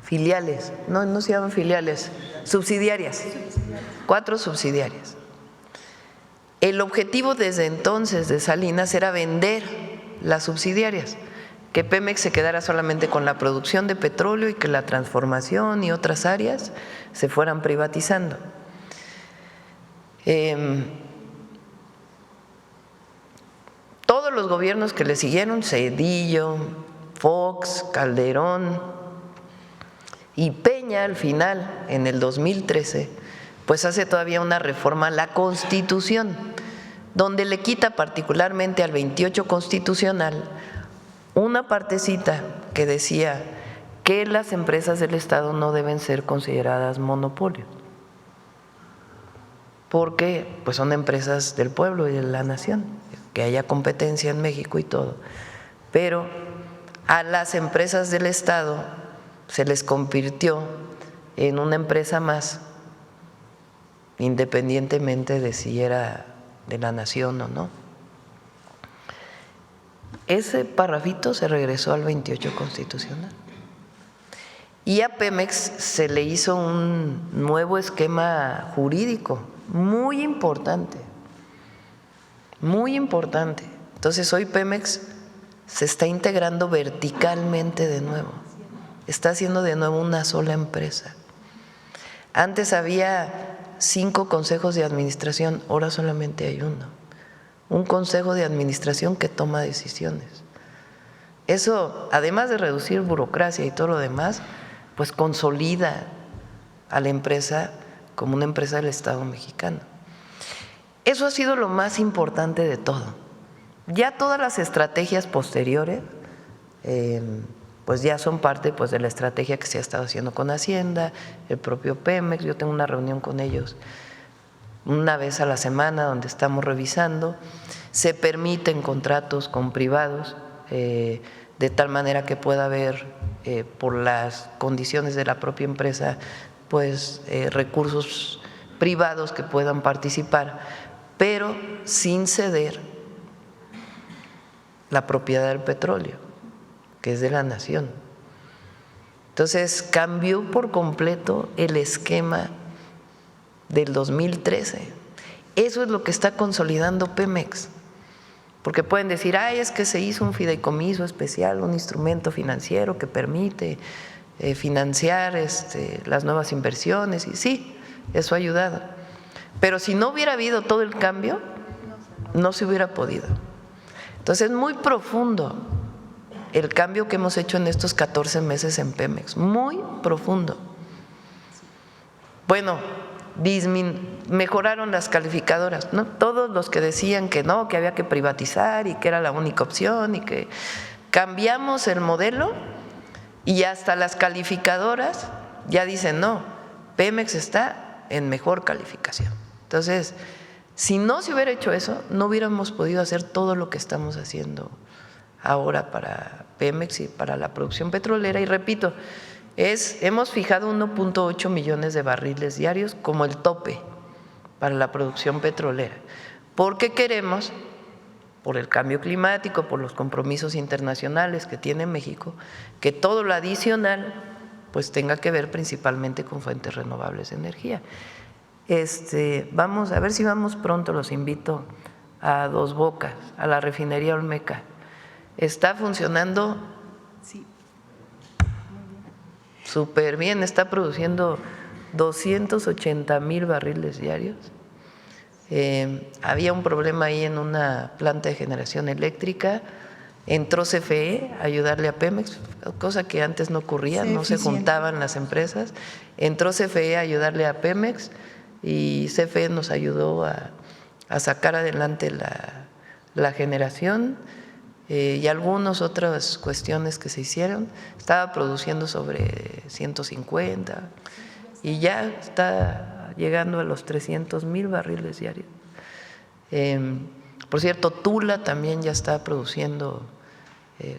filiales, no se llaman filiales, subsidiarias, 4 subsidiarias. El objetivo desde entonces de Salinas era vender las subsidiarias, que Pemex se quedara solamente con la producción de petróleo y que la transformación y otras áreas se fueran privatizando. Todos los gobiernos que le siguieron, Zedillo, Fox, Calderón y Peña al final, en el 2013, pues hace todavía una reforma a la Constitución, donde le quita particularmente al 28 constitucional una partecita que decía que las empresas del Estado no deben ser consideradas monopolios, porque pues son empresas del pueblo y de la nación, que haya competencia en México y todo, pero a las empresas del Estado se les convirtió en una empresa más, independientemente de si era de la nación o no. Ese parrafito se regresó al 28 constitucional. Y a Pemex se le hizo un nuevo esquema jurídico muy importante, muy importante. Entonces hoy Pemex se está integrando verticalmente de nuevo, está haciendo de nuevo una sola empresa. Antes había 5 consejos de administración, ahora solamente hay uno. Un consejo de administración que toma decisiones. Eso, además de reducir burocracia y todo lo demás, pues consolida a la empresa como una empresa del Estado mexicano. Eso ha sido lo más importante de todo. Ya todas las estrategias posteriores, pues ya son parte pues de la estrategia que se ha estado haciendo con Hacienda, el propio Pemex. Yo tengo una reunión con ellos una vez a la semana donde estamos revisando. Se permiten contratos con privados de tal manera que pueda haber, por las condiciones de la propia empresa, pues recursos privados que puedan participar, pero sin ceder la propiedad del petróleo, que es de la nación. Entonces cambió por completo el esquema del 2013 Eso es lo que está consolidando Pemex. Porque pueden decir, ay, es que se hizo un fideicomiso especial, un instrumento financiero que permite financiar las nuevas inversiones. Y sí, eso ha ayudado. Pero si no hubiera habido todo el cambio, no se hubiera podido. Entonces es muy profundo el cambio que hemos hecho en estos 14 meses en Pemex, muy profundo. Bueno, mejoraron las calificadoras, ¿no? Todos los que decían que no, que había que privatizar y que era la única opción y que cambiamos el modelo y hasta las calificadoras ya dicen no, Pemex está en mejor calificación. Entonces, si no se hubiera hecho eso, no hubiéramos podido hacer todo lo que estamos haciendo ahora para Pemex y para la producción petrolera. Y repito, hemos fijado 1.8 millones de barriles diarios como el tope para la producción petrolera, porque queremos, por el cambio climático, por los compromisos internacionales que tiene México, que todo lo adicional pues tenga que ver principalmente con fuentes renovables de energía. Vamos a ver si vamos pronto, los invito a Dos Bocas, a la refinería Olmeca. Está funcionando súper bien, está produciendo 280,000 barriles diarios. Había un problema ahí en una planta de generación eléctrica, entró CFE a ayudarle a Pemex, cosa que antes no ocurría, no se juntaban las empresas. Entró CFE a ayudarle a Pemex y CFE nos ayudó a sacar adelante la generación. Y algunas otras cuestiones que se hicieron. Estaba produciendo sobre 150 y ya está llegando a los 300,000 barriles diarios. Por cierto, Tula también ya está produciendo,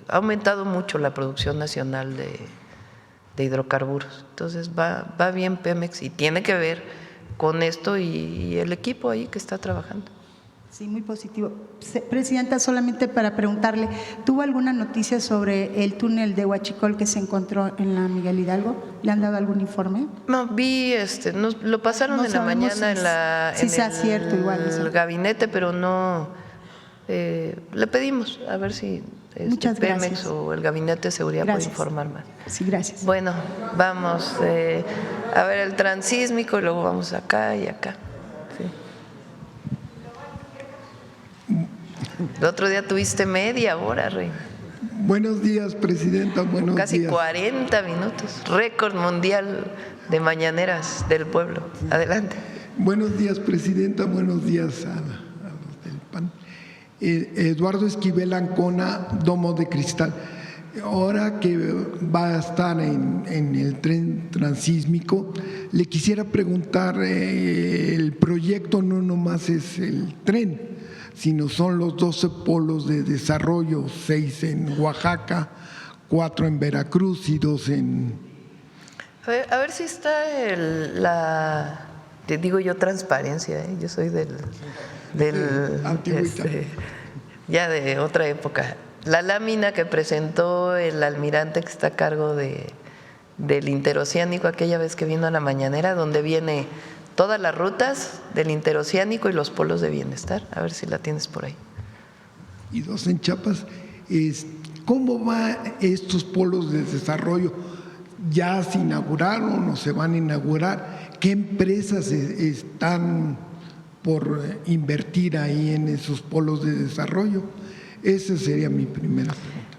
ha aumentado mucho la producción nacional de hidrocarburos. Entonces va bien Pemex y tiene que ver con esto y el equipo ahí que está trabajando. Sí, muy positivo. Presidenta, solamente para preguntarle, ¿tuvo alguna noticia sobre el túnel de Huachicol que se encontró en la Miguel Hidalgo? ¿Le han dado algún informe? No, vi, lo pasaron en la mañana en el gabinete, pero no, le pedimos a ver si Pemex o el Gabinete de Seguridad puede informar más. Sí, gracias. Bueno, vamos a ver el transísmico y luego vamos acá y acá. Sí. El otro día tuviste media hora, Rey. Buenos días, Presidenta. Buenos días. Casi 40 minutos. Récord mundial de mañaneras del pueblo. Adelante. Buenos días, Presidenta. Buenos días a los del PAN. Eduardo Esquivel Ancona, Domo de Cristal. Ahora que va a estar en el tren transísmico, le quisiera preguntar, el proyecto no nomás es el tren, sino son los 12 polos de desarrollo, 6 en Oaxaca, 4 en Veracruz y 2 en… A ver si está te digo yo transparencia, yo soy ya de otra época. La lámina que presentó el almirante que está a cargo del interoceánico aquella vez que vino a la mañanera, donde viene todas las rutas del interoceánico y los polos de bienestar. A ver si la tienes por ahí. Y 2 en Chiapas. ¿Cómo van estos polos de desarrollo? ¿Ya se inauguraron o se van a inaugurar? ¿Qué empresas están por invertir ahí en esos polos de desarrollo? Esa sería mi primera pregunta.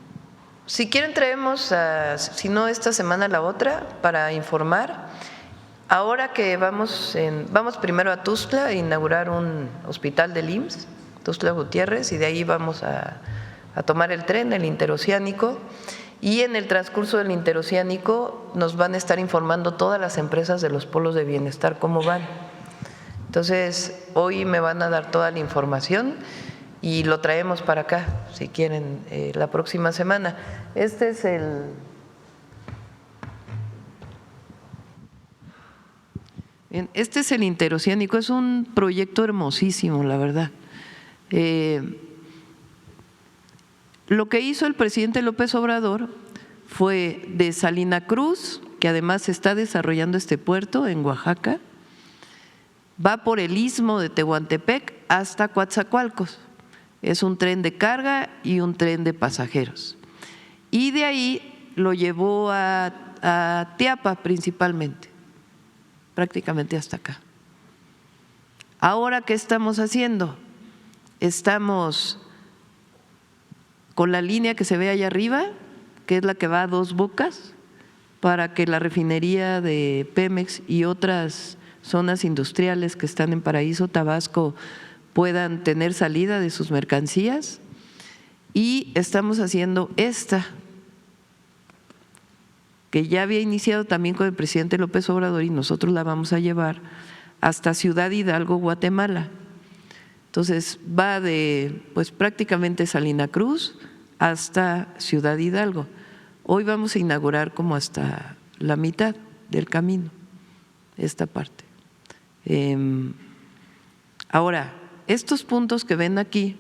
Si quieren traemos, si no esta semana la otra, para informar. Ahora que vamos primero a Tuxtla a inaugurar un hospital del IMSS, Tuxtla Gutiérrez, y de ahí vamos a tomar el tren, el interoceánico, y en el transcurso del interoceánico nos van a estar informando todas las empresas de los polos de bienestar cómo van. Entonces, hoy me van a dar toda la información y lo traemos para acá, si quieren, la próxima semana. Este es Este es el interoceánico, es un proyecto hermosísimo, la verdad. Lo que hizo el presidente López Obrador fue de Salina Cruz, que además se está desarrollando este puerto en Oaxaca, va por el istmo de Tehuantepec hasta Coatzacoalcos. Es un tren de carga y un tren de pasajeros. Y de ahí lo llevó a Teapa principalmente, prácticamente hasta acá. Ahora, ¿qué estamos haciendo? Estamos con la línea que se ve allá arriba, que es la que va a Dos Bocas, para que la refinería de Pemex y otras zonas industriales que están en Paraíso, Tabasco, puedan tener salida de sus mercancías. Y estamos haciendo esta, que ya había iniciado también con el presidente López Obrador, y nosotros la vamos a llevar hasta Ciudad Hidalgo, Guatemala. Entonces va de pues prácticamente Salina Cruz hasta Ciudad Hidalgo. Hoy vamos a inaugurar como hasta la mitad del camino, esta parte. Ahora, estos puntos que ven aquí,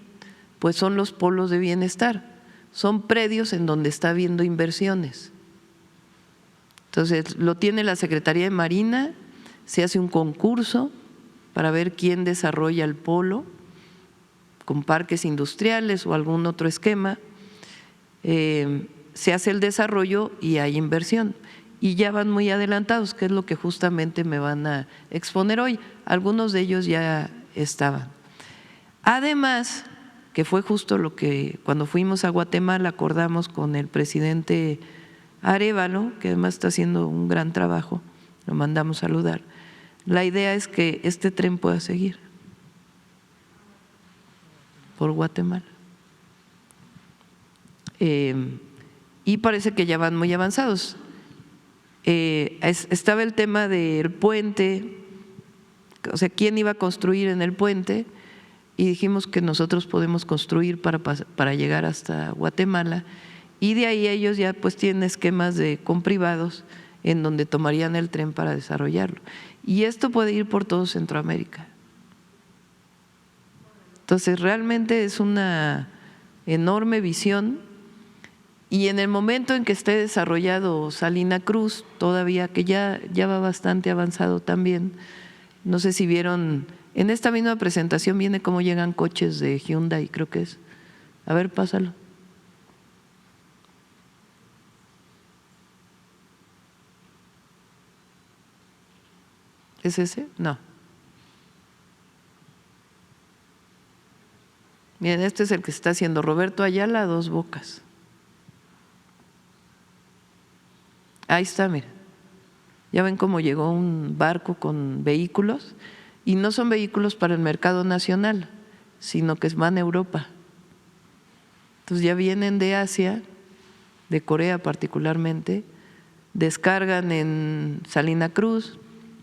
pues son los polos de bienestar, son predios en donde está habiendo inversiones. Entonces, lo tiene la Secretaría de Marina, se hace un concurso para ver quién desarrolla el polo con parques industriales o algún otro esquema. Se hace el desarrollo y hay inversión. Y ya van muy adelantados, que es lo que justamente me van a exponer hoy. Algunos de ellos ya estaban. Además, que fue justo lo que cuando fuimos a Guatemala acordamos con el presidente Arévalo, que además está haciendo un gran trabajo, lo mandamos saludar. La idea es que este tren pueda seguir por Guatemala. Y parece que ya van muy avanzados. Estaba el tema del puente, o sea, quién iba a construir en el puente, y dijimos que nosotros podemos construir para llegar hasta Guatemala, y de ahí ellos ya pues tienen esquemas con privados en donde tomarían el tren para desarrollarlo. Y esto puede ir por todo Centroamérica. Entonces realmente es una enorme visión. Y en el momento en que esté desarrollado Salina Cruz, todavía que ya va bastante avanzado también, no sé si vieron, en esta misma presentación viene cómo llegan coches de Hyundai, creo que es. A ver, pásalo. ¿Es ese? No. Miren, este es el que está haciendo Roberto Ayala, Dos Bocas. Ahí está, miren. Ya ven cómo llegó un barco con vehículos, y no son vehículos para el mercado nacional, sino que van a Europa. Entonces ya vienen de Asia, de Corea particularmente, descargan en Salina Cruz,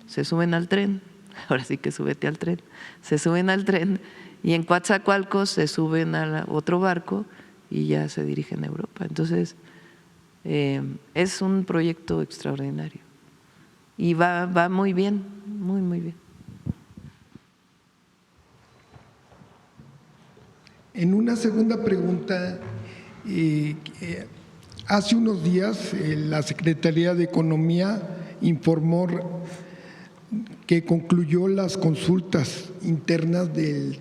se suben al tren, ahora sí que súbete al tren, se suben al tren, y en Coatzacoalcos se suben a otro barco y ya se dirigen a Europa. Entonces es un proyecto extraordinario y va muy bien, muy bien. En una segunda pregunta, hace unos días la Secretaría de Economía informó que concluyó las consultas internas del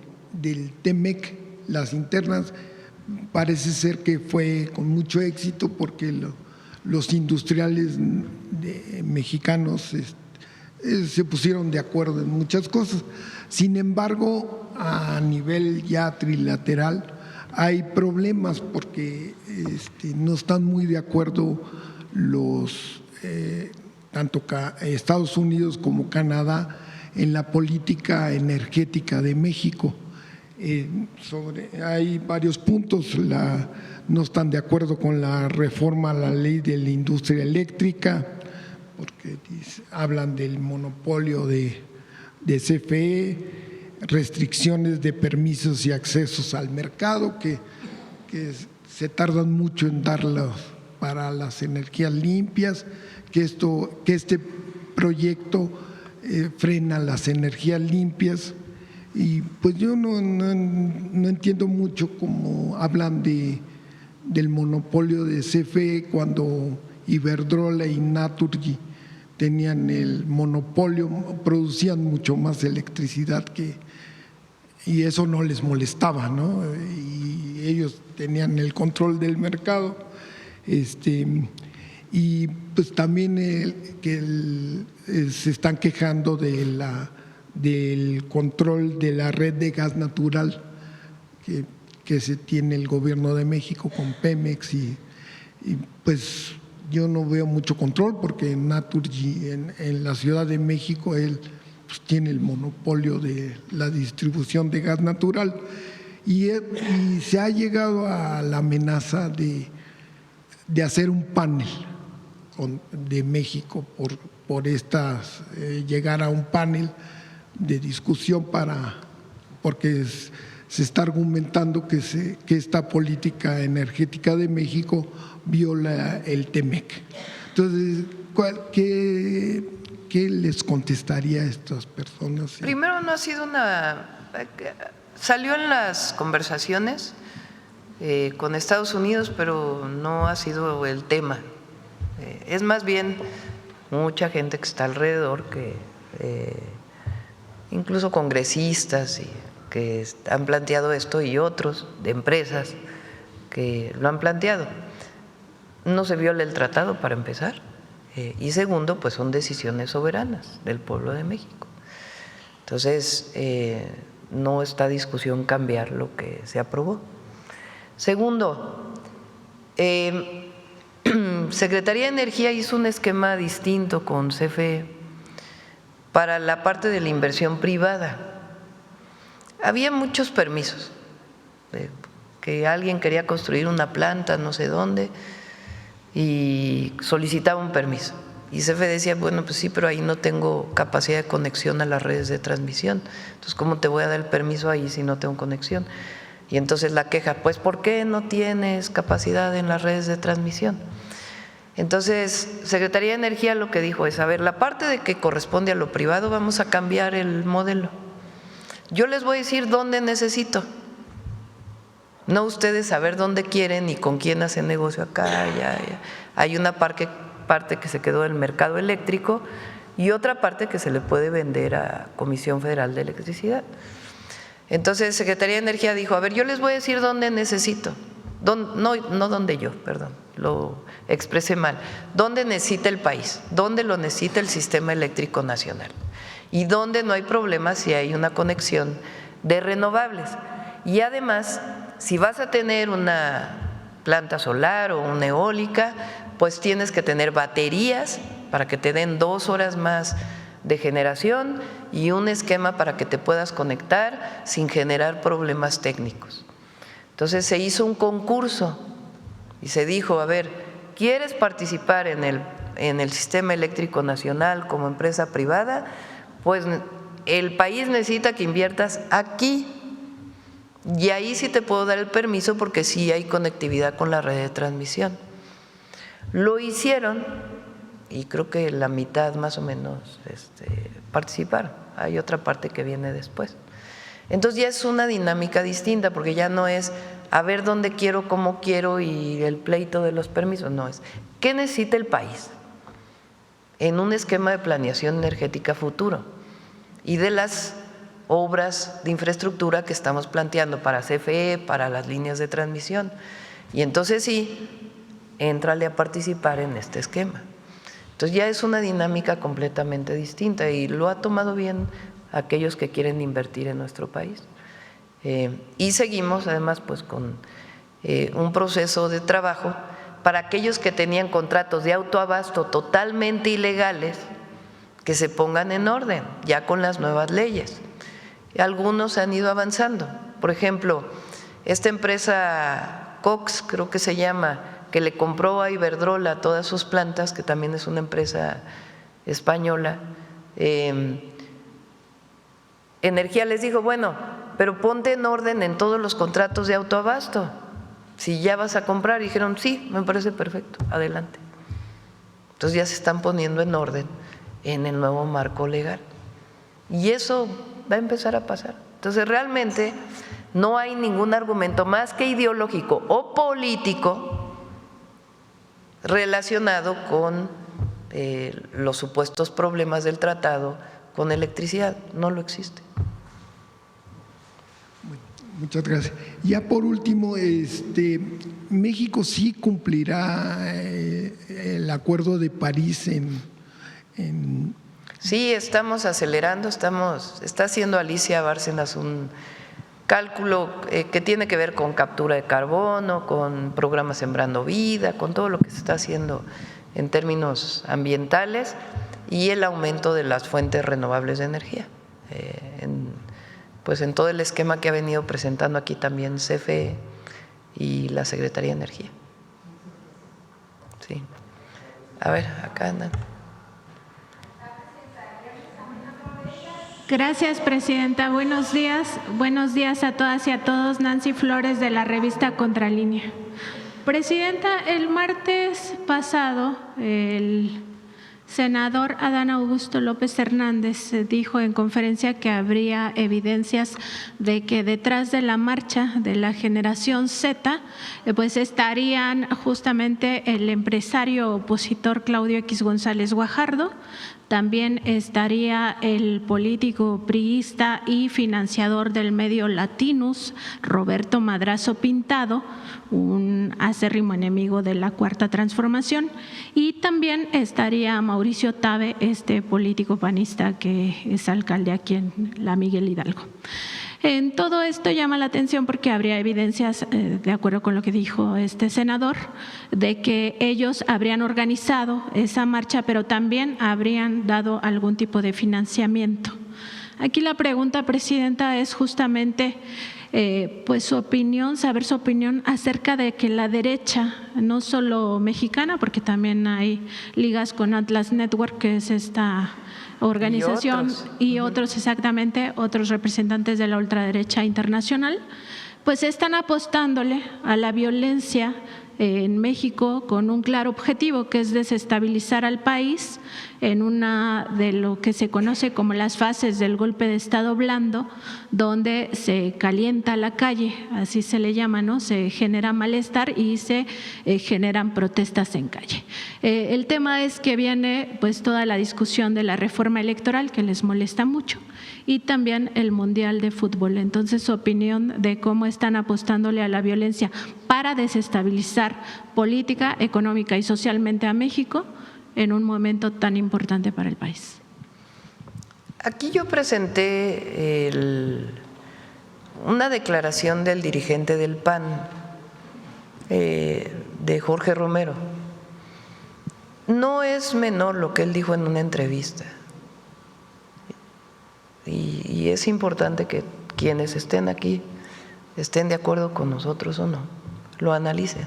TEMEC, las internas. Parece ser que fue con mucho éxito porque los industriales mexicanos se pusieron de acuerdo en muchas cosas. Sin embargo, a nivel ya trilateral hay problemas porque no están muy de acuerdo tanto Estados Unidos como Canadá en la política energética de México. Hay varios puntos, no están de acuerdo con la reforma a la ley de la industria eléctrica, porque hablan del monopolio de CFE, restricciones de permisos y accesos al mercado que se tardan mucho en darlos para las energías limpias, que este proyecto frena las energías limpias. Y pues yo no entiendo mucho cómo hablan del monopolio de CFE cuando Iberdrola y Naturgy tenían el monopolio, producían mucho más electricidad y eso no les molestaba, ¿no? Y ellos tenían el control del mercado. Y pues también se están quejando del control de la red de gas natural que se tiene el gobierno de México con Pemex y pues yo no veo mucho control porque Naturgy en la Ciudad de México él pues tiene el monopolio de la distribución de gas natural y se ha llegado a la amenaza de hacer un panel de México por llegar a un panel de discusión porque se está argumentando que esta política energética de México viola el TEMEC. Entonces, ¿qué les contestaría a estas personas? Primero, no ha sido salió en las conversaciones con Estados Unidos, pero no ha sido el tema. Es más bien mucha gente que está alrededor, que incluso congresistas que han planteado esto y otros de empresas que lo han planteado. No se viola el tratado para empezar y segundo, pues son decisiones soberanas del pueblo de México. Entonces, no está discusión cambiar lo que se aprobó. Segundo, Secretaría de Energía hizo un esquema distinto con CFE para la parte de la inversión privada. Había muchos permisos, que alguien quería construir una planta no sé dónde y solicitaba un permiso. Y CFE decía, bueno, pues sí, pero ahí no tengo capacidad de conexión a las redes de transmisión. Entonces, ¿cómo te voy a dar el permiso ahí si no tengo conexión? Y entonces la queja, pues, ¿por qué no tienes capacidad en las redes de transmisión? Entonces, Secretaría de Energía lo que dijo es, a ver, la parte de que corresponde a lo privado, vamos a cambiar el modelo. Yo les voy a decir dónde necesito, no ustedes saber dónde quieren y con quién hacen negocio acá. Ya. Hay una parte que se quedó del mercado eléctrico y otra parte que se le puede vender a Comisión Federal de Electricidad. Entonces, Secretaría de Energía dijo, a ver, yo les voy a decir dónde necesito, no dónde yo, perdón, lo expresé mal, dónde necesita el país, dónde lo necesita el sistema eléctrico nacional y dónde no hay problema si hay una conexión de renovables. Y además, si vas a tener una planta solar o una eólica, pues tienes que tener baterías para que te den 2 horas más de generación y un esquema para que te puedas conectar sin generar problemas técnicos. Entonces se hizo un concurso y se dijo, a ver, ¿quieres participar en el sistema eléctrico nacional como empresa privada? Pues el país necesita que inviertas aquí y ahí sí te puedo dar el permiso porque sí hay conectividad con la red de transmisión. Lo hicieron y creo que la mitad más o menos participaron. Hay otra parte que viene después. Entonces ya es una dinámica distinta porque ya no es a ver dónde quiero, cómo quiero y el pleito de los permisos, no, es ¿qué necesita el país en un esquema de planeación energética futuro? Y de las obras de infraestructura que estamos planteando para CFE, para las líneas de transmisión. Y entonces sí, éntrale a participar en este esquema. Entonces ya es una dinámica completamente distinta y lo ha tomado bien aquellos que quieren invertir en nuestro país. Y seguimos además pues con un proceso de trabajo para aquellos que tenían contratos de autoabasto totalmente ilegales, que se pongan en orden ya con las nuevas leyes. Algunos han ido avanzando. Por ejemplo, esta empresa Cox, creo que se llama, que le compró a Iberdrola todas sus plantas, que también es una empresa española, Energía les dijo, bueno, pero ponte en orden en todos los contratos de autoabasto, si ya vas a comprar. Y dijeron, sí, me parece perfecto, adelante. Entonces ya se están poniendo en orden en el nuevo marco legal. Y eso va a empezar a pasar. Entonces realmente no hay ningún argumento más que ideológico o político relacionado con los supuestos problemas del tratado con electricidad. No lo existe. Muchas gracias. Ya por último, México sí cumplirá el Acuerdo de París en… Sí, estamos acelerando, está haciendo Alicia Bárcenas un cálculo que tiene que ver con captura de carbono, con programas Sembrando Vida, con todo lo que se está haciendo en términos ambientales y el aumento de las fuentes renovables de energía. Pues en todo el esquema que ha venido presentando aquí también CFE y la Secretaría de Energía. Sí. A ver, acá andan. Gracias, presidenta. Buenos días. Buenos días a todas y a todos. Nancy Flores, de la revista Contralínea. Presidenta, el martes pasado, el senador Adán Augusto López Hernández dijo en conferencia que habría evidencias de que detrás de la marcha de la generación Z, pues estarían justamente el empresario opositor Claudio X González Guajardo, también estaría el político priista y financiador del medio Latinus, Roberto Madrazo Pintado, un acérrimo enemigo de la Cuarta Transformación, y también estaría Mauricio Tabe, este político panista que es alcalde aquí en la Miguel Hidalgo. En todo esto llama la atención porque habría evidencias, de acuerdo con lo que dijo este senador, de que ellos habrían organizado esa marcha, pero también habrían dado algún tipo de financiamiento. Aquí la pregunta, presidenta, es justamente pues su opinión, saber su opinión acerca de que la derecha, no solo mexicana, porque también hay ligas con Atlas Network, que es esta organización, y otros exactamente, otros representantes de la ultraderecha internacional, pues están apostándole a la violencia en México con un claro objetivo, que es desestabilizar al país en una de lo que se conoce como las fases del golpe de Estado blando, donde se calienta la calle, así se le llama, ¿no? Se genera malestar y se generan protestas en calle. El tema es que viene pues toda la discusión de la reforma electoral, que les molesta mucho, y también el Mundial de Fútbol. Entonces, su opinión de cómo están apostándole a la violencia para desestabilizar política, económica y socialmente a México en un momento tan importante para el país. Aquí yo presenté una declaración del dirigente del PAN, de Jorge Romero. No es menor lo que él dijo en una entrevista. Y es importante que quienes estén aquí estén de acuerdo con nosotros o no, lo analicen,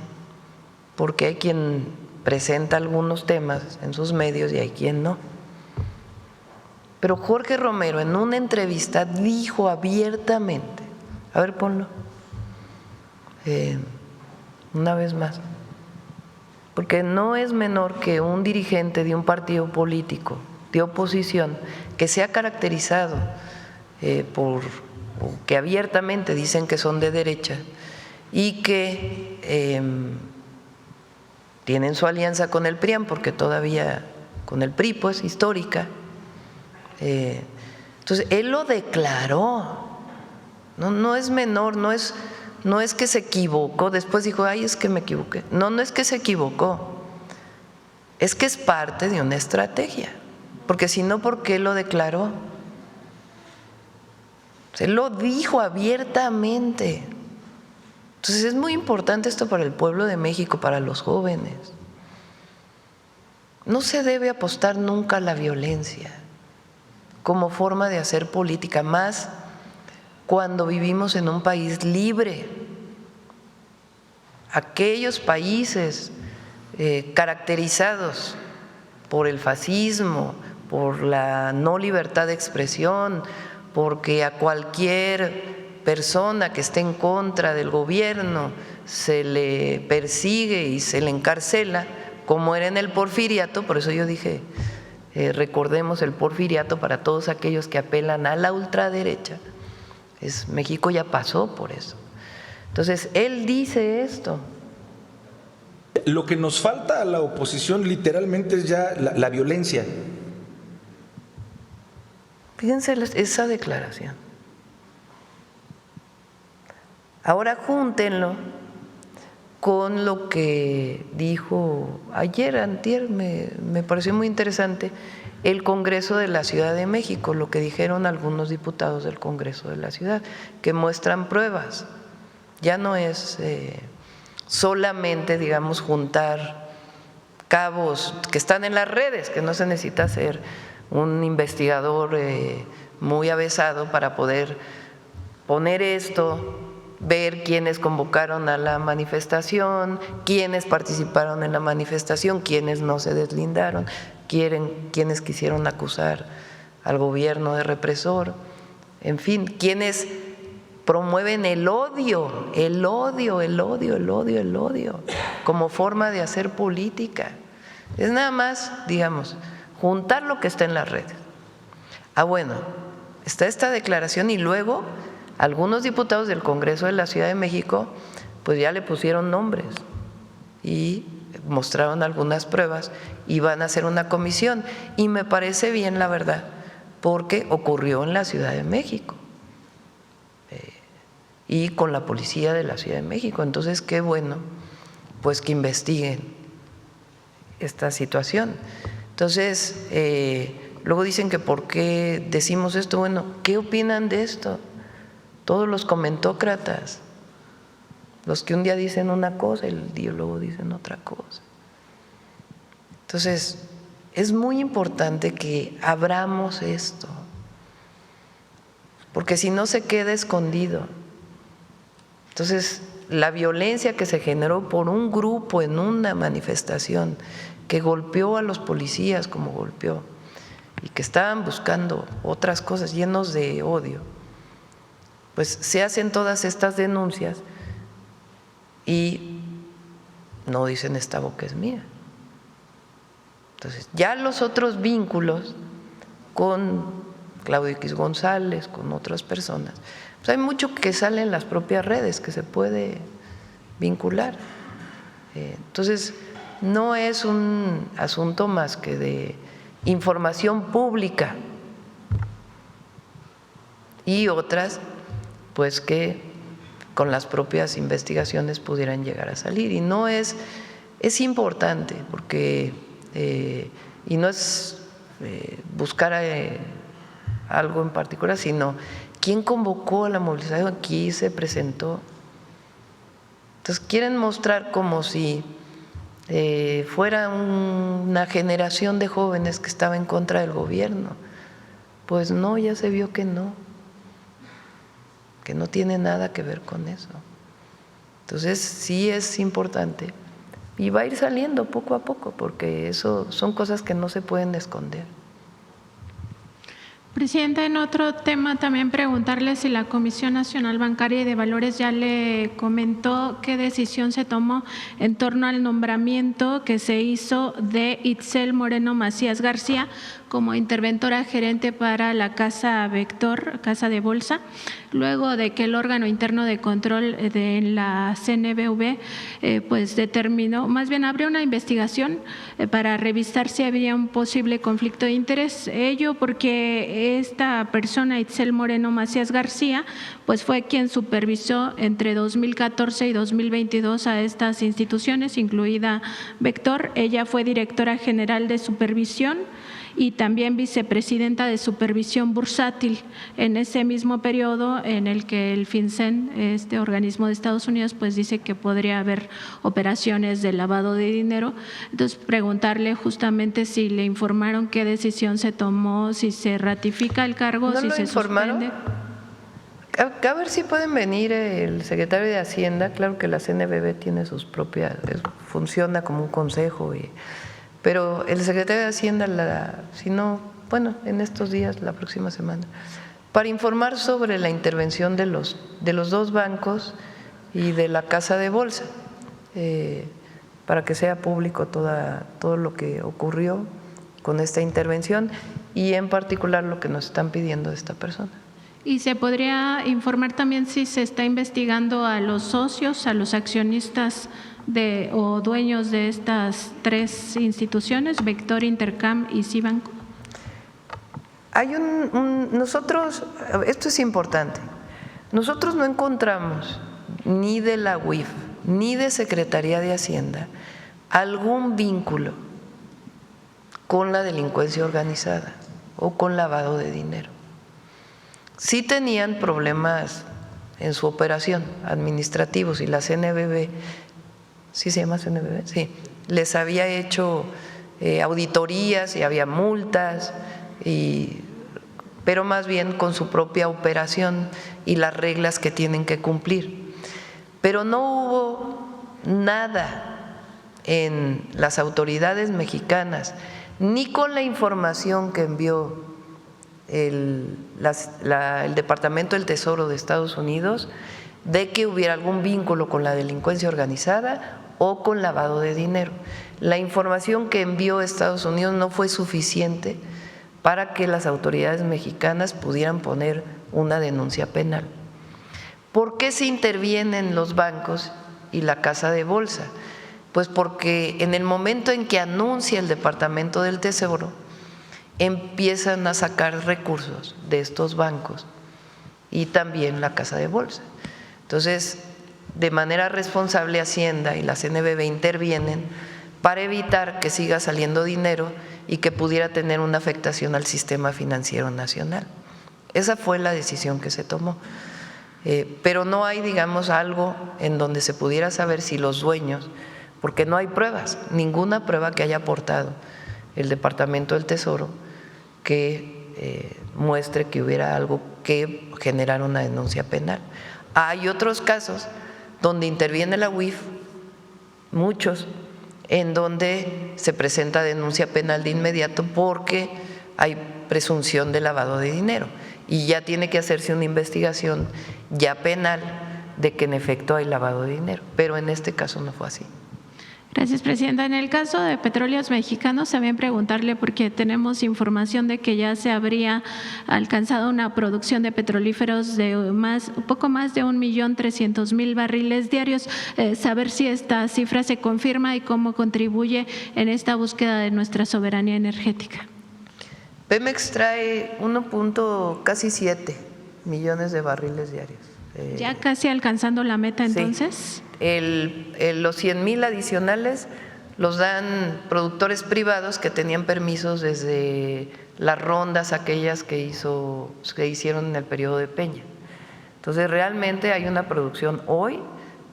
porque hay quien presenta algunos temas en sus medios y hay quien no. Pero Jorge Romero en una entrevista dijo abiertamente, a ver, ponlo, una vez más, porque no es menor que un dirigente de un partido político de oposición que se ha caracterizado por que abiertamente dicen que son de derecha y que tienen su alianza con el PRIAN, porque todavía con el PRI pues histórica. Entonces él lo declaró, no es menor, no es que se equivocó, después dijo, ay, es que me equivoqué. No es que se equivocó, es que es parte de una estrategia, porque si no, ¿por qué lo declaró? Se lo dijo abiertamente. Entonces es muy importante esto para el pueblo de México, para los jóvenes. No se debe apostar nunca a la violencia como forma de hacer política, más cuando vivimos en un país libre. Aquellos países caracterizados por el fascismo, por la no libertad de expresión, porque a cualquier persona que esté en contra del gobierno se le persigue y se le encarcela, como era en el Porfiriato. Por eso yo dije, recordemos el Porfiriato para todos aquellos que apelan a la ultraderecha. México ya pasó por eso. Entonces, él dice esto. lo que nos falta a la oposición literalmente es ya la violencia. Fíjense esa declaración. Ahora júntenlo con lo que dijo ayer, antier, me pareció muy interesante, el Congreso de la Ciudad de México, lo que dijeron algunos diputados del Congreso de la Ciudad, que muestran pruebas. Ya no es solamente, digamos, juntar cabos que están en las redes, que no se necesita ser un investigador muy avesado para poder poner esto, ver quiénes convocaron a la manifestación, quiénes participaron en la manifestación, quiénes no se deslindaron, quiénes quisieron acusar al gobierno de represor, en fin, quiénes promueven el odio como forma de hacer política. Es nada más, digamos, juntar lo que está en las redes. Bueno, está esta declaración y luego algunos diputados del Congreso de la Ciudad de México pues ya le pusieron nombres y mostraron algunas pruebas y van a hacer una comisión. Y me parece bien, la verdad, porque ocurrió en la Ciudad de México y con la policía de la Ciudad de México. Entonces, qué bueno pues que investiguen esta situación. Entonces, luego dicen que por qué decimos esto. Bueno, ¿qué opinan de esto? Todos los comentócratas, los que un día dicen una cosa y el día luego dicen otra cosa. Entonces, es muy importante que abramos esto, porque si no se queda escondido. Entonces, la violencia que se generó por un grupo en una manifestación que golpeó a los policías como golpeó y que estaban buscando otras cosas llenos de odio, pues se hacen todas estas denuncias y no dicen esta boca es mía. Entonces, ya los otros vínculos con Claudio X González, con otras personas, pues hay mucho que sale en las propias redes que se puede vincular. Entonces, no es un asunto más que de información pública y otras pues que con las propias investigaciones pudieran llegar a salir. Y no es importante porque y no es buscar algo en particular, sino quién convocó a la movilización, aquí se presentó. Entonces quieren mostrar como si fuera una generación de jóvenes que estaba en contra del gobierno. Pues no, ya se vio que no tiene nada que ver con eso. Entonces sí es importante y va a ir saliendo poco a poco, porque eso son cosas que no se pueden esconder. Presidenta, en otro tema también preguntarle si la Comisión Nacional Bancaria y de Valores ya le comentó qué decisión se tomó en torno al nombramiento que se hizo de Itzel Moreno Macías García como interventora gerente para la Casa Vector, Casa de Bolsa, luego de que el órgano interno de control de la CNBV pues determinó, más bien abrió una investigación para revisar si había un posible conflicto de interés. Ello porque esta persona, Itzel Moreno Macías García, pues fue quien supervisó entre 2014 y 2022 a estas instituciones, incluida Vector. Ella fue directora general de supervisión y también vicepresidenta de supervisión bursátil en ese mismo periodo en el que el FinCEN, este organismo de Estados Unidos, pues dice que podría haber operaciones de lavado de dinero. Entonces, preguntarle justamente si le informaron qué decisión se tomó, si se ratifica el cargo, ¿No si lo se informaron? suspende. A ver si pueden venir el secretario de Hacienda. Claro que la CNBV tiene sus propias, funciona como un consejo, pero el secretario de Hacienda, si no, bueno, en estos días, la próxima semana, para informar sobre la intervención de los dos bancos y de la Casa de Bolsa, para que sea público todo lo que ocurrió con esta intervención y en particular lo que nos están pidiendo de esta persona. ¿Y se podría informar también si se está investigando a los socios, a los accionistas o dueños de estas tres instituciones, Vector, Intercam y Cibanco? Hay nosotros, esto es importante, nosotros no encontramos ni de la UIF ni de Secretaría de Hacienda algún vínculo con la delincuencia organizada o con lavado de dinero. Sí tenían problemas en su operación administrativos y la CNBV, ¿sí se llama CNBV? Sí, les había hecho auditorías y había multas, pero más bien con su propia operación y las reglas que tienen que cumplir. Pero no hubo nada en las autoridades mexicanas, ni con la información que envió el Departamento del Tesoro de Estados Unidos, de que hubiera algún vínculo con la delincuencia organizada o con lavado de dinero. La información que envió Estados Unidos no fue suficiente para que las autoridades mexicanas pudieran poner una denuncia penal. ¿Por qué se intervienen los bancos y la casa de bolsa? Pues porque en el momento en que anuncia el Departamento del Tesoro, empiezan a sacar recursos de estos bancos y también la casa de bolsa. Entonces, de manera responsable, Hacienda y la CNBV intervienen para evitar que siga saliendo dinero y que pudiera tener una afectación al sistema financiero nacional. Esa fue la decisión que se tomó. Pero no hay, digamos, algo en donde se pudiera saber si los dueños, porque no hay pruebas, ninguna prueba que haya aportado el Departamento del Tesoro que muestre que hubiera algo que generara una denuncia penal. Hay otros casos donde interviene la UIF, muchos, en donde se presenta denuncia penal de inmediato porque hay presunción de lavado de dinero y ya tiene que hacerse una investigación ya penal de que en efecto hay lavado de dinero, pero en este caso no fue así. Gracias, Presidenta. En el caso de Petróleos Mexicanos, también preguntarle, porque tenemos información de que ya se habría alcanzado una producción de petrolíferos de un poco más de 1.300.000 barriles diarios. Saber si esta cifra se confirma y cómo contribuye en esta búsqueda de nuestra soberanía energética. Pemex trae 1.7 millones de barriles diarios. ¿Ya casi alcanzando la meta entonces? Sí. Los 100,000 adicionales los dan productores privados que tenían permisos desde las rondas aquellas que hicieron en el periodo de Peña. Entonces realmente hay una producción hoy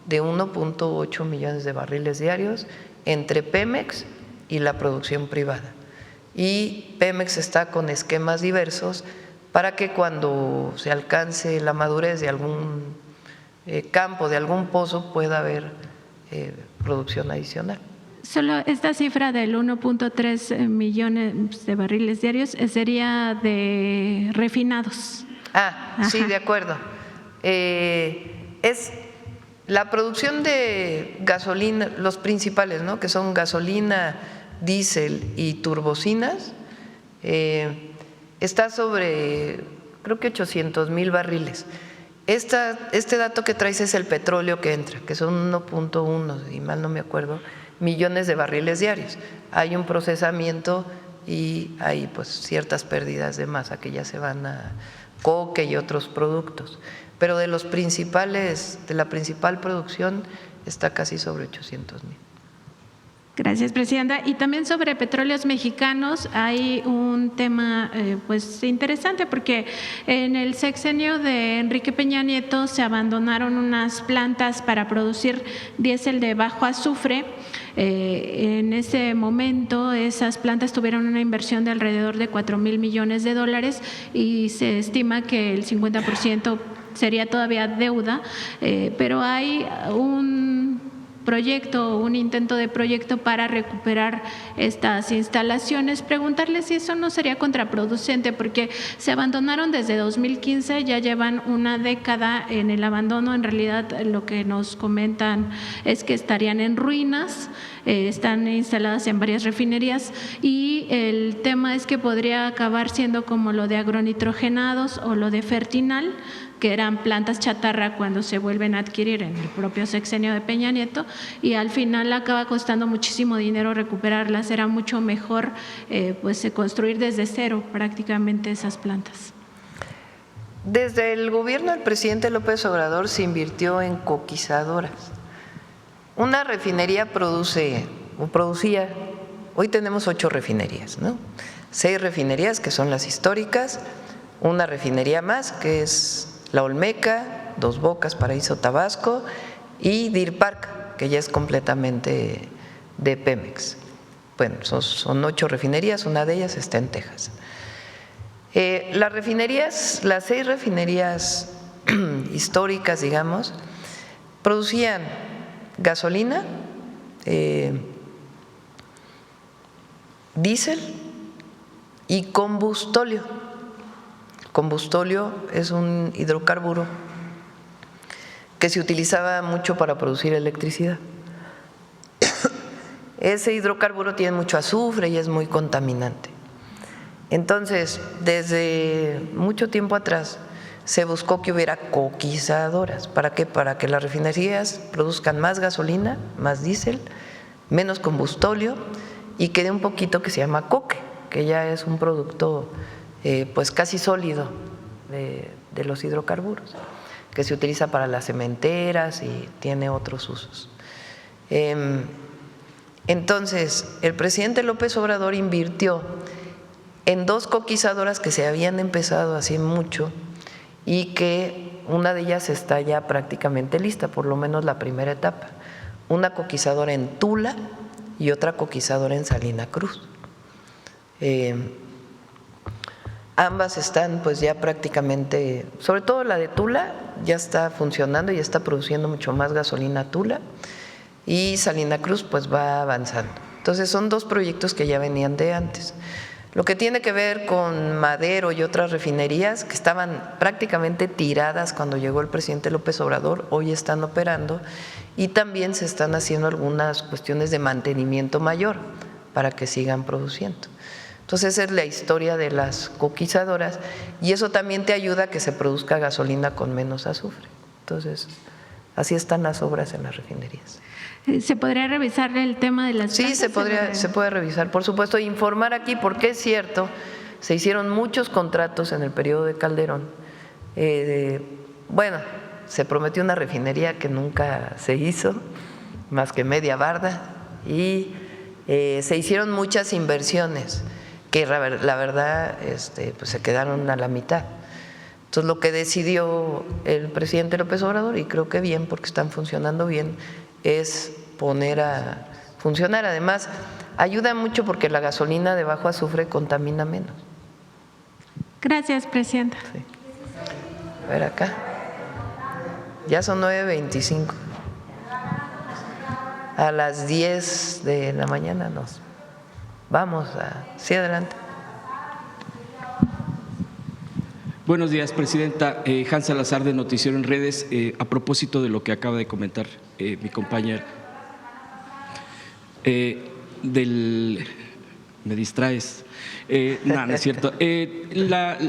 de 1.8 millones de barriles diarios entre Pemex y la producción privada. Y Pemex está con esquemas diversos para que cuando se alcance la madurez de algún campo, de algún pozo, pueda haber producción adicional. Solo esta cifra del 1.3 millones de barriles diarios sería de refinados. Sí, de acuerdo. Es la producción de gasolina, los principales, ¿no?, que son gasolina, diésel y turbocinas, está sobre, creo que 800,000 barriles. Este dato que traes es el petróleo que entra, que son 1.1, si mal no me acuerdo, millones de barriles diarios. Hay un procesamiento y hay pues ciertas pérdidas de masa que ya se van a coque y otros productos. Pero de la principal producción está casi sobre 800,000. Gracias, Presidenta. Y también sobre Petróleos Mexicanos hay un tema pues interesante, porque en el sexenio de Enrique Peña Nieto se abandonaron unas plantas para producir diésel de bajo azufre. En ese momento esas plantas tuvieron una inversión de alrededor de 4,000 millones de dólares y se estima que el 50% sería todavía deuda, pero hay proyecto o un intento de proyecto para recuperar estas instalaciones. Preguntarle si eso no sería contraproducente, porque se abandonaron desde 2015, ya llevan una década en el abandono. En realidad lo que nos comentan es que estarían en ruinas, están instaladas en varias refinerías y el tema es que podría acabar siendo como lo de agronitrogenados o lo de Fertinal, que eran plantas chatarra cuando se vuelven a adquirir en el propio sexenio de Peña Nieto, y al final acaba costando muchísimo dinero recuperarlas. Era mucho mejor pues construir desde cero prácticamente esas plantas. Desde el gobierno del presidente López Obrador se invirtió en coquizadoras. Una refinería producía, hoy tenemos 8 refinerías, ¿no? 6 refinerías que son las históricas, una refinería más que es la Olmeca, Dos Bocas, Paraíso, Tabasco, y Deer Park, que ya es completamente de Pemex. Bueno, son 8 refinerías, una de ellas está en Texas. Las refinerías, las 6 refinerías históricas, digamos, producían gasolina, diésel y combustóleo. Combustóleo es un hidrocarburo que se utilizaba mucho para producir electricidad. Ese hidrocarburo tiene mucho azufre y es muy contaminante. Entonces, desde mucho tiempo atrás se buscó que hubiera coquizadoras. ¿Para qué? Para que las refinerías produzcan más gasolina, más diésel, menos combustóleo y quede un poquito que se llama coque, que ya es un producto pues casi sólido de los hidrocarburos, que se utiliza para las cementeras y tiene otros usos. Entonces, el presidente López Obrador invirtió en 2 coquizadoras que se habían empezado hace mucho y que una de ellas está ya prácticamente lista, por lo menos la primera etapa. Una coquizadora en Tula y otra coquizadora en Salina Cruz. Ambas están pues ya prácticamente, sobre todo la de Tula ya está funcionando y está produciendo mucho más gasolina Tula, y Salina Cruz pues va avanzando. Entonces son 2 proyectos que ya venían de antes. Lo que tiene que ver con Madero y otras refinerías que estaban prácticamente tiradas cuando llegó el presidente López Obrador, hoy están operando y también se están haciendo algunas cuestiones de mantenimiento mayor para que sigan produciendo. Entonces esa es la historia de las coquizadoras y eso también te ayuda a que se produzca gasolina con menos azufre. Entonces así están las obras en las refinerías. ¿Se podría revisar el tema de las plantas? Sí, se puede revisar, por supuesto, informar aquí, porque es cierto, se hicieron muchos contratos en el periodo de Calderón. Bueno, se prometió una refinería que nunca se hizo, más que media barda, y se hicieron muchas inversiones que la verdad pues se quedaron a la mitad. Entonces lo que decidió el presidente López Obrador, y creo que bien, porque están funcionando bien, es poner a funcionar. Además, ayuda mucho porque la gasolina de bajo azufre contamina menos. Gracias, presidenta. Sí. A ver acá. Ya son 9:25. A las 10 de la mañana nos vamos a… Sí, adelante. Buenos días, presidenta. Hans Salazar, de Noticiero en Redes. A propósito de lo que acaba de comentar mi compañera, me distraes. No, no es cierto.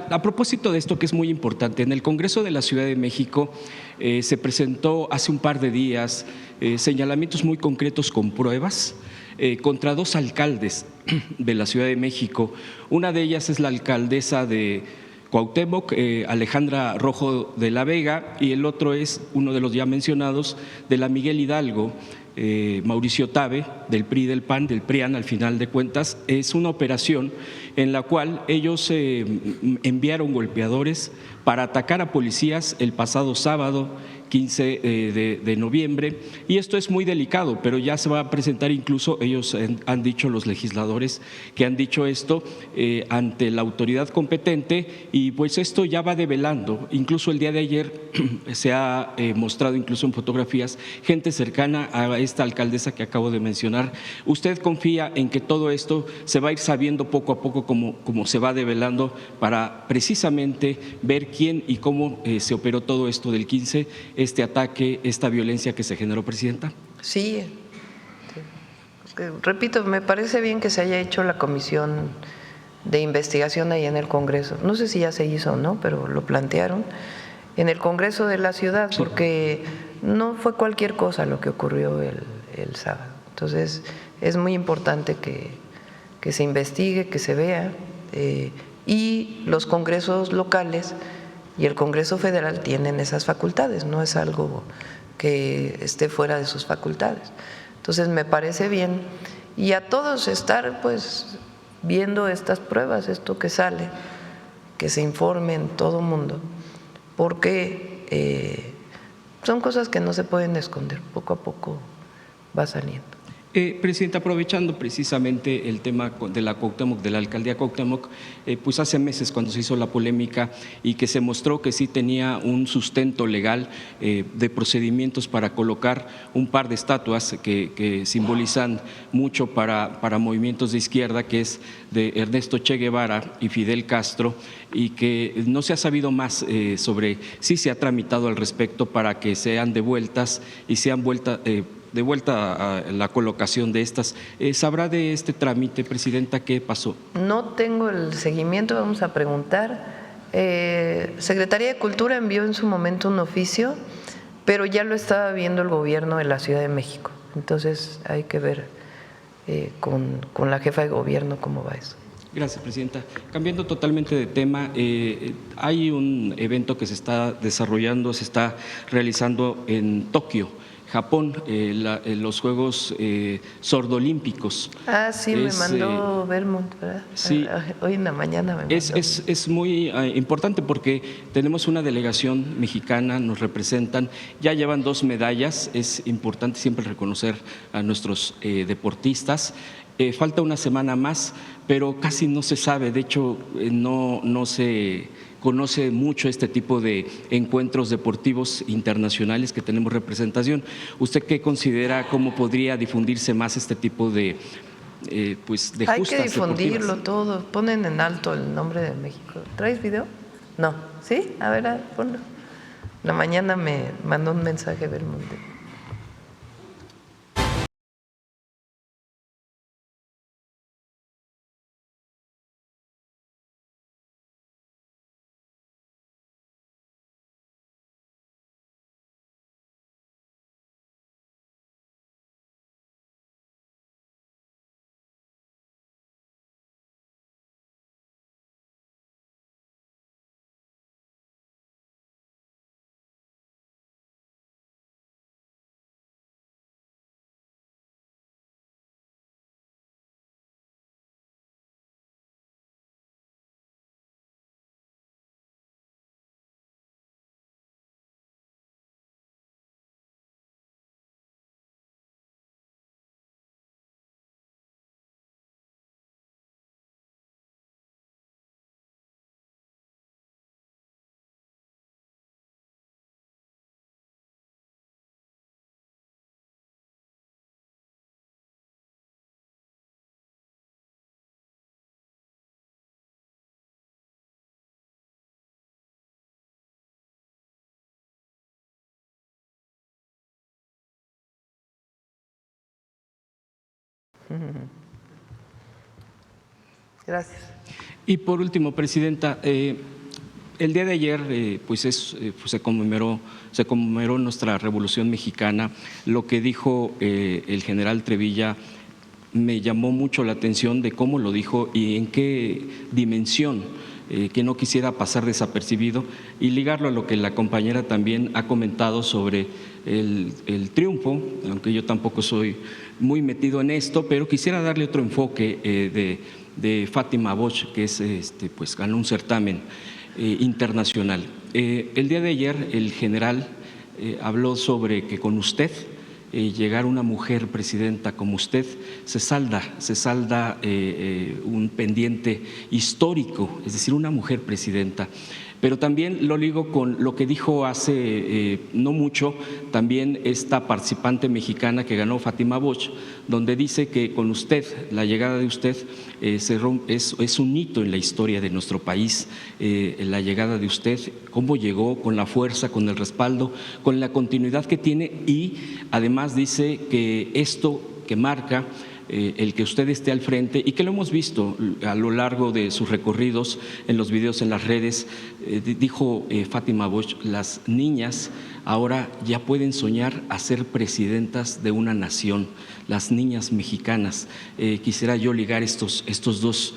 A propósito de esto que es muy importante, en el Congreso de la Ciudad de México se presentó hace un par de días señalamientos muy concretos con pruebas contra 2 alcaldes de la Ciudad de México. Una de ellas es la alcaldesa de Cuauhtémoc, Alejandra Rojo de la Vega, y el otro es uno de los ya mencionados de la Miguel Hidalgo, Mauricio Tabe, del PRI, del PAN, del PRIAN, al final de cuentas. Es una operación en la cual ellos enviaron golpeadores para atacar a policías el pasado sábado 15 de noviembre, y esto es muy delicado, pero ya se va a presentar, incluso ellos han dicho, los legisladores que han dicho esto ante la autoridad competente, y pues esto ya va develando. Incluso el día de ayer se ha mostrado, incluso en fotografías, gente cercana a esta alcaldesa que acabo de mencionar. ¿Usted confía en que todo esto se va a ir sabiendo poco a poco como se va develando, para precisamente ver quién y cómo se operó todo esto del 15, este ataque, esta violencia que se generó, Presidenta? Sí, repito, me parece bien que se haya hecho la comisión de investigación ahí en el Congreso. No sé si ya se hizo o no, pero lo plantearon en el Congreso de la ciudad, sí, porque no fue cualquier cosa lo que ocurrió el sábado. Entonces, es muy importante que se investigue, que se vea, y los congresos locales y el Congreso Federal tienen esas facultades, no es algo que esté fuera de sus facultades. Entonces me parece bien, y a todos estar pues viendo estas pruebas, esto que sale, que se informe en todo mundo, porque son cosas que no se pueden esconder, poco a poco va saliendo. Presidenta, aprovechando precisamente el tema de la Cuauhtémoc, de la alcaldía Cuauhtémoc, pues hace meses cuando se hizo la polémica y que se mostró que sí tenía un sustento legal de procedimientos para colocar un par de estatuas que simbolizan mucho para movimientos de izquierda, que es de Ernesto Che Guevara y Fidel Castro, y que no se ha sabido más sobre si se ha tramitado al respecto para que sean devueltas y sean de vuelta a la colocación de estas. ¿Sabrá de este trámite, Presidenta, qué pasó? No tengo el seguimiento, vamos a preguntar. Secretaría de Cultura envió en su momento un oficio, pero ya lo estaba viendo el gobierno de la Ciudad de México. Entonces hay que ver con la jefa de gobierno cómo va eso. Gracias, Presidenta. Cambiando totalmente de tema, hay un evento que se está desarrollando, se está realizando en Tokio, Japón, los Juegos Sordolímpicos. Ah, sí, me mandó Belmont, ¿verdad? Sí. Hoy en la mañana me mandó. Es muy importante porque tenemos una delegación mexicana, nos representan, ya llevan 2 medallas, es importante siempre reconocer a nuestros deportistas. Falta una semana más, pero casi no se sabe, de hecho no se conoce mucho este tipo de encuentros deportivos internacionales que tenemos representación. ¿Usted qué considera, cómo podría difundirse más este tipo de justas deportivas? Hay que difundirlo todo, ponen en alto el nombre de México. ¿Traes video? No, ¿sí? A ver, ponlo. La mañana me mandó un mensaje Belmonte. Gracias. Y por último, Presidenta, el día de ayer se conmemoró nuestra Revolución Mexicana. Lo que dijo el general Trevilla me llamó mucho la atención de cómo lo dijo y en qué dimensión, que no quisiera pasar desapercibido, y ligarlo a lo que la compañera también ha comentado sobre el triunfo, aunque yo tampoco soy muy metido en esto, pero quisiera darle otro enfoque de Fátima Bosch, que es, ganó un certamen. internacional. El día de ayer el general habló sobre que con usted llegar una mujer presidenta como usted se salda un pendiente histórico, es decir, una mujer presidenta. Pero también lo ligo con lo que dijo hace no mucho también esta participante mexicana que ganó, Fátima Bosch, donde dice que con usted, la llegada de usted, es un hito en la historia de nuestro país, la llegada de usted, cómo llegó, con la fuerza, con el respaldo, con la continuidad que tiene, y además dice que esto que marca el que usted esté al frente, y que lo hemos visto a lo largo de sus recorridos en los videos en las redes, dijo Fátima Bosch, las niñas ahora ya pueden soñar a ser presidentas de una nación, las niñas mexicanas. Quisiera yo ligar estas dos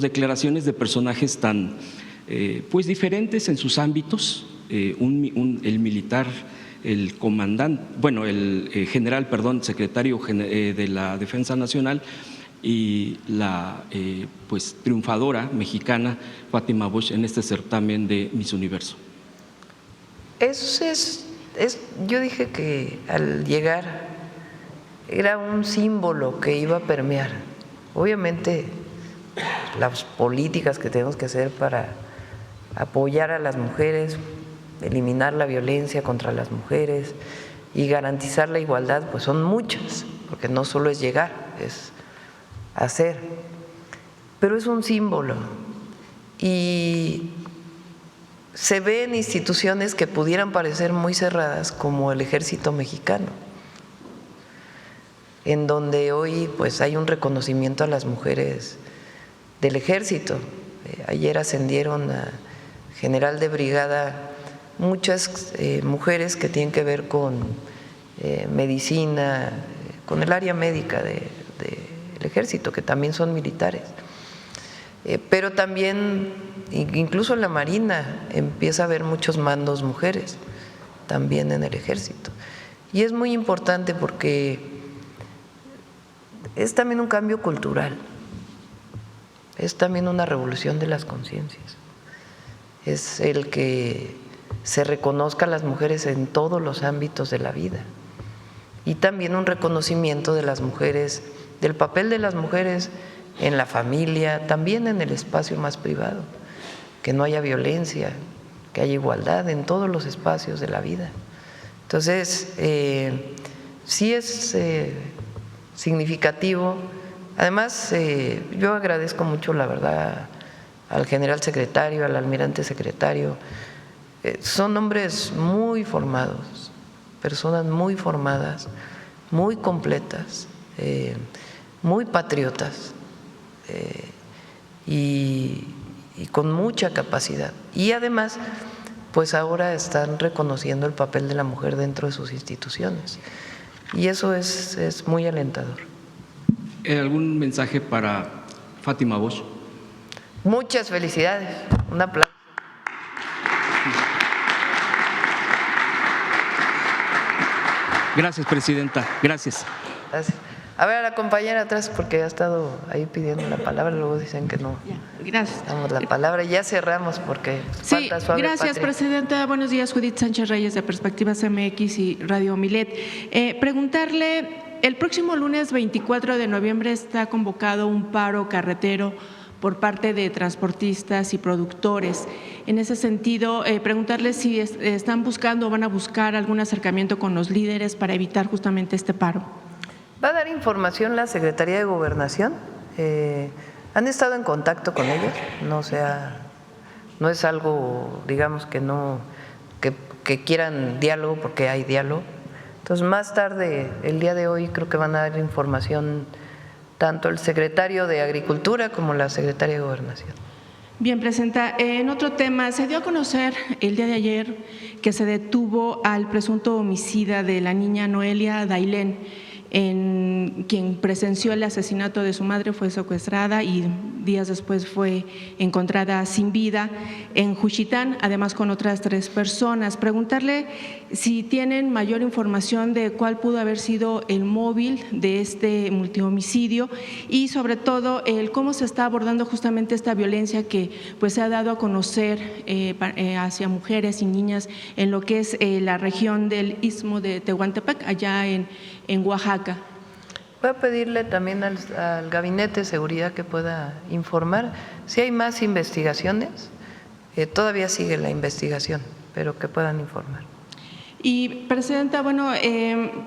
declaraciones de personajes tan pues diferentes en sus ámbitos, el militar, el comandante, bueno, el general, perdón, secretario de la Defensa Nacional, y la pues triunfadora mexicana Fátima Bosch en este certamen de Miss Universo. Yo dije que al llegar era un símbolo que iba a permear. Obviamente las políticas que tenemos que hacer para apoyar a las mujeres, eliminar la violencia contra las mujeres y garantizar la igualdad, pues son muchas, porque no solo es llegar, es hacer, pero es un símbolo. Y se ve en instituciones que pudieran parecer muy cerradas, como el Ejército Mexicano, en donde hoy pues hay un reconocimiento a las mujeres del Ejército. Ayer ascendieron a general de brigada muchas mujeres que tienen que ver con medicina, con el área médica del Ejército, que también son militares. Pero también, incluso en la Marina, empieza a haber muchos mandos mujeres, también en el Ejército. Y es muy importante porque es también un cambio cultural, es también una revolución de las conciencias, es el que se reconozca a las mujeres en todos los ámbitos de la vida, y también un reconocimiento de las mujeres, del papel de las mujeres en la familia, también en el espacio más privado, que no haya violencia, que haya igualdad en todos los espacios de la vida. Entonces, sí es significativo. Además, yo agradezco mucho, la verdad, al general secretario, al almirante secretario. Son hombres muy formados, personas muy formadas, muy completas, muy patriotas y con mucha capacidad. Y además, pues ahora están reconociendo el papel de la mujer dentro de sus instituciones. Y eso es muy alentador. ¿Algún mensaje para Fátima Bosch? Muchas felicidades. Un aplauso. Gracias, presidenta. Gracias. Gracias. A ver, a la compañera atrás, porque ha estado ahí pidiendo la palabra, luego dicen que no. Gracias. Damos la palabra y ya cerramos porque Sí, falta suave. gracias, Patria. presidenta. Buenos días, Judith Sánchez Reyes, de Perspectivas MX y Radio Milet. Preguntarle, el próximo lunes 24 de noviembre está convocado un paro carretero por parte de transportistas y productores. En ese sentido, preguntarle si están buscando o van a buscar algún acercamiento con los líderes para evitar justamente este paro. Va a dar información la Secretaría de Gobernación. Han estado en contacto con ellos. No es algo, digamos, que quieran diálogo, porque hay diálogo. Entonces, más tarde, el día de hoy, creo que van a dar información tanto el secretario de Agricultura como la secretaria de Gobernación. Bien, presidenta. En otro tema, se dio a conocer el día de ayer que se detuvo al presunto homicida de la niña Noelia Dailén, quien presenció el asesinato de su madre, fue secuestrada y días después fue encontrada sin vida en Juchitán, además con otras 3 personas. Preguntarle si tienen mayor información de cuál pudo haber sido el móvil de este multihomicidio y sobre todo el cómo se está abordando justamente esta violencia que pues se ha dado a conocer hacia mujeres y niñas en lo que es la región del Istmo de Tehuantepec, allá en Oaxaca. Voy a pedirle también al Gabinete de Seguridad que pueda informar si hay más investigaciones. Todavía sigue la investigación, pero que puedan informar. Y, Presidenta, bueno,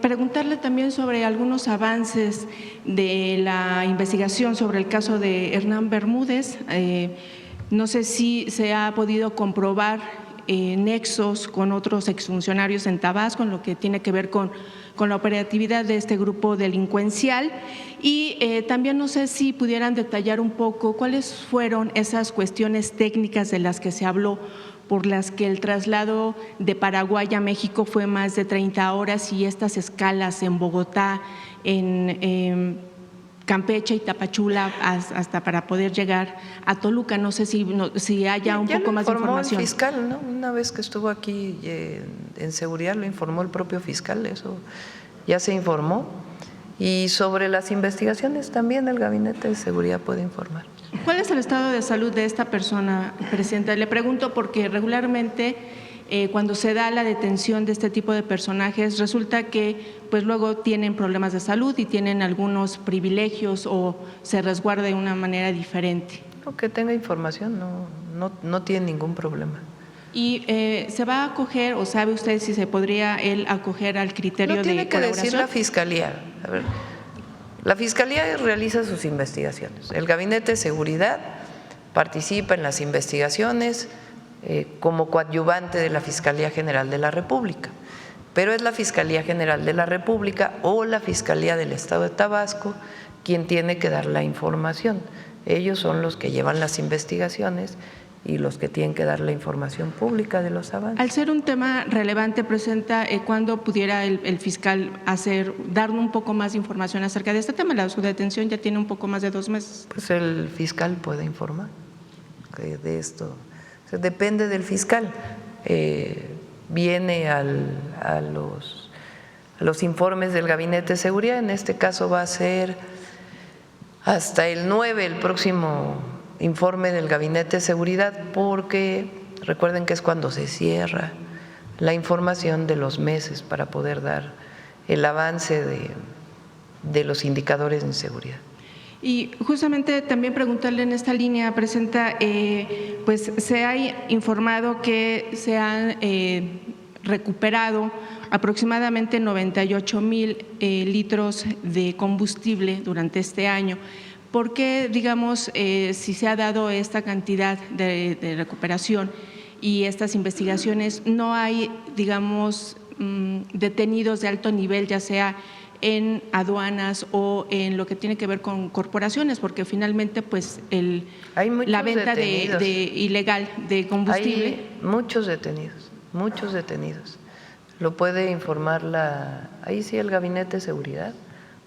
preguntarle también sobre algunos avances de la investigación sobre el caso de Hernán Bermúdez. No sé si se ha podido comprobar nexos con otros exfuncionarios en Tabasco en lo que tiene que ver con la operatividad de este grupo delincuencial y también no sé si pudieran detallar un poco cuáles fueron esas cuestiones técnicas de las que se habló por las que el traslado de Paraguay a México fue más de 30 horas y estas escalas en Bogotá, en Campeche y Tapachula hasta para poder llegar a Toluca. No sé si haya un poco más de información. El fiscal, ¿no? Una vez que estuvo aquí en seguridad lo informó el propio fiscal, eso ya se informó. Y sobre las investigaciones también el Gabinete de Seguridad puede informar. ¿Cuál es el estado de salud de esta persona, Presidenta? Le pregunto porque regularmente cuando se da la detención de este tipo de personajes resulta que pues luego tienen problemas de salud y tienen algunos privilegios o se resguarda de una manera diferente. Que tenga información, no tiene ningún problema. ¿Y se va a acoger o sabe usted si se podría él acoger al criterio de colaboración? Lo tiene que decir la Fiscalía. A ver, la Fiscalía realiza sus investigaciones. El Gabinete de Seguridad participa en las investigaciones como coadyuvante de la Fiscalía General de la República, pero es la Fiscalía General de la República o la Fiscalía del Estado de Tabasco quien tiene que dar la información. Ellos son los que llevan las investigaciones y los que tienen que dar la información pública de los avances. Al ser un tema relevante, Presidenta, ¿cuándo pudiera el fiscal darnos un poco más de información acerca de este tema? Su detención ya tiene un poco más de 2 meses. Pues el fiscal puede informar de esto. O sea, depende del fiscal. Viene a los informes del Gabinete de Seguridad, en este caso va a ser hasta el 9 el próximo informe del Gabinete de Seguridad, porque recuerden que es cuando se cierra la información de los meses para poder dar el avance de los indicadores de inseguridad. Y justamente también preguntarle en esta línea, Presidenta, pues se ha informado que se han recuperado aproximadamente 98,000 litros de combustible durante este año. ¿Por qué, digamos, si se ha dado esta cantidad de recuperación y estas investigaciones, no hay, digamos, detenidos de alto nivel, ya sea en aduanas o en lo que tiene que ver con corporaciones? Porque finalmente, pues, la venta ilegal de combustible. Hay muchos detenidos. Lo puede informar ahí sí el Gabinete de Seguridad.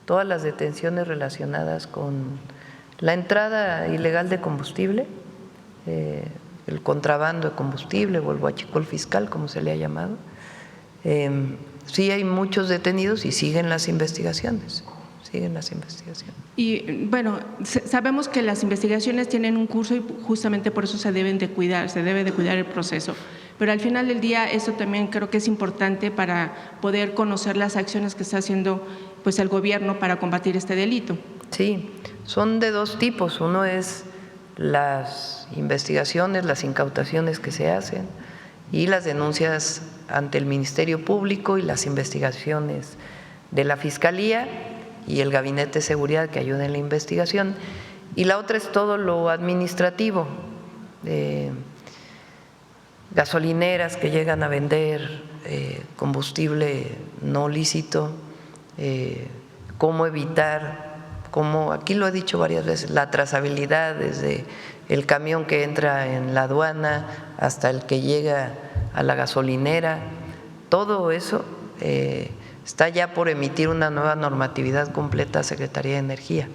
Todas las detenciones relacionadas con la entrada ilegal de combustible, el contrabando de combustible o el huachicol fiscal, como se le ha llamado. Sí hay muchos detenidos y siguen las investigaciones. Y bueno, sabemos que las investigaciones tienen un curso y justamente por eso se debe de cuidar el proceso. Pero al final del día eso también creo que es importante para poder conocer las acciones que está haciendo pues el gobierno para combatir este delito. Sí, son de 2 tipos. Uno es las investigaciones, las incautaciones que se hacen y las denuncias ante el Ministerio Público y las investigaciones de la Fiscalía y el Gabinete de Seguridad que ayuda en la investigación. Y la otra es todo lo administrativo, gasolineras que llegan a vender combustible no lícito, cómo evitar, aquí lo he dicho varias veces, la trazabilidad desde el camión que entra en la aduana hasta el que llega a la gasolinera, todo eso está ya por emitir una nueva normatividad completa Secretaría de Energía,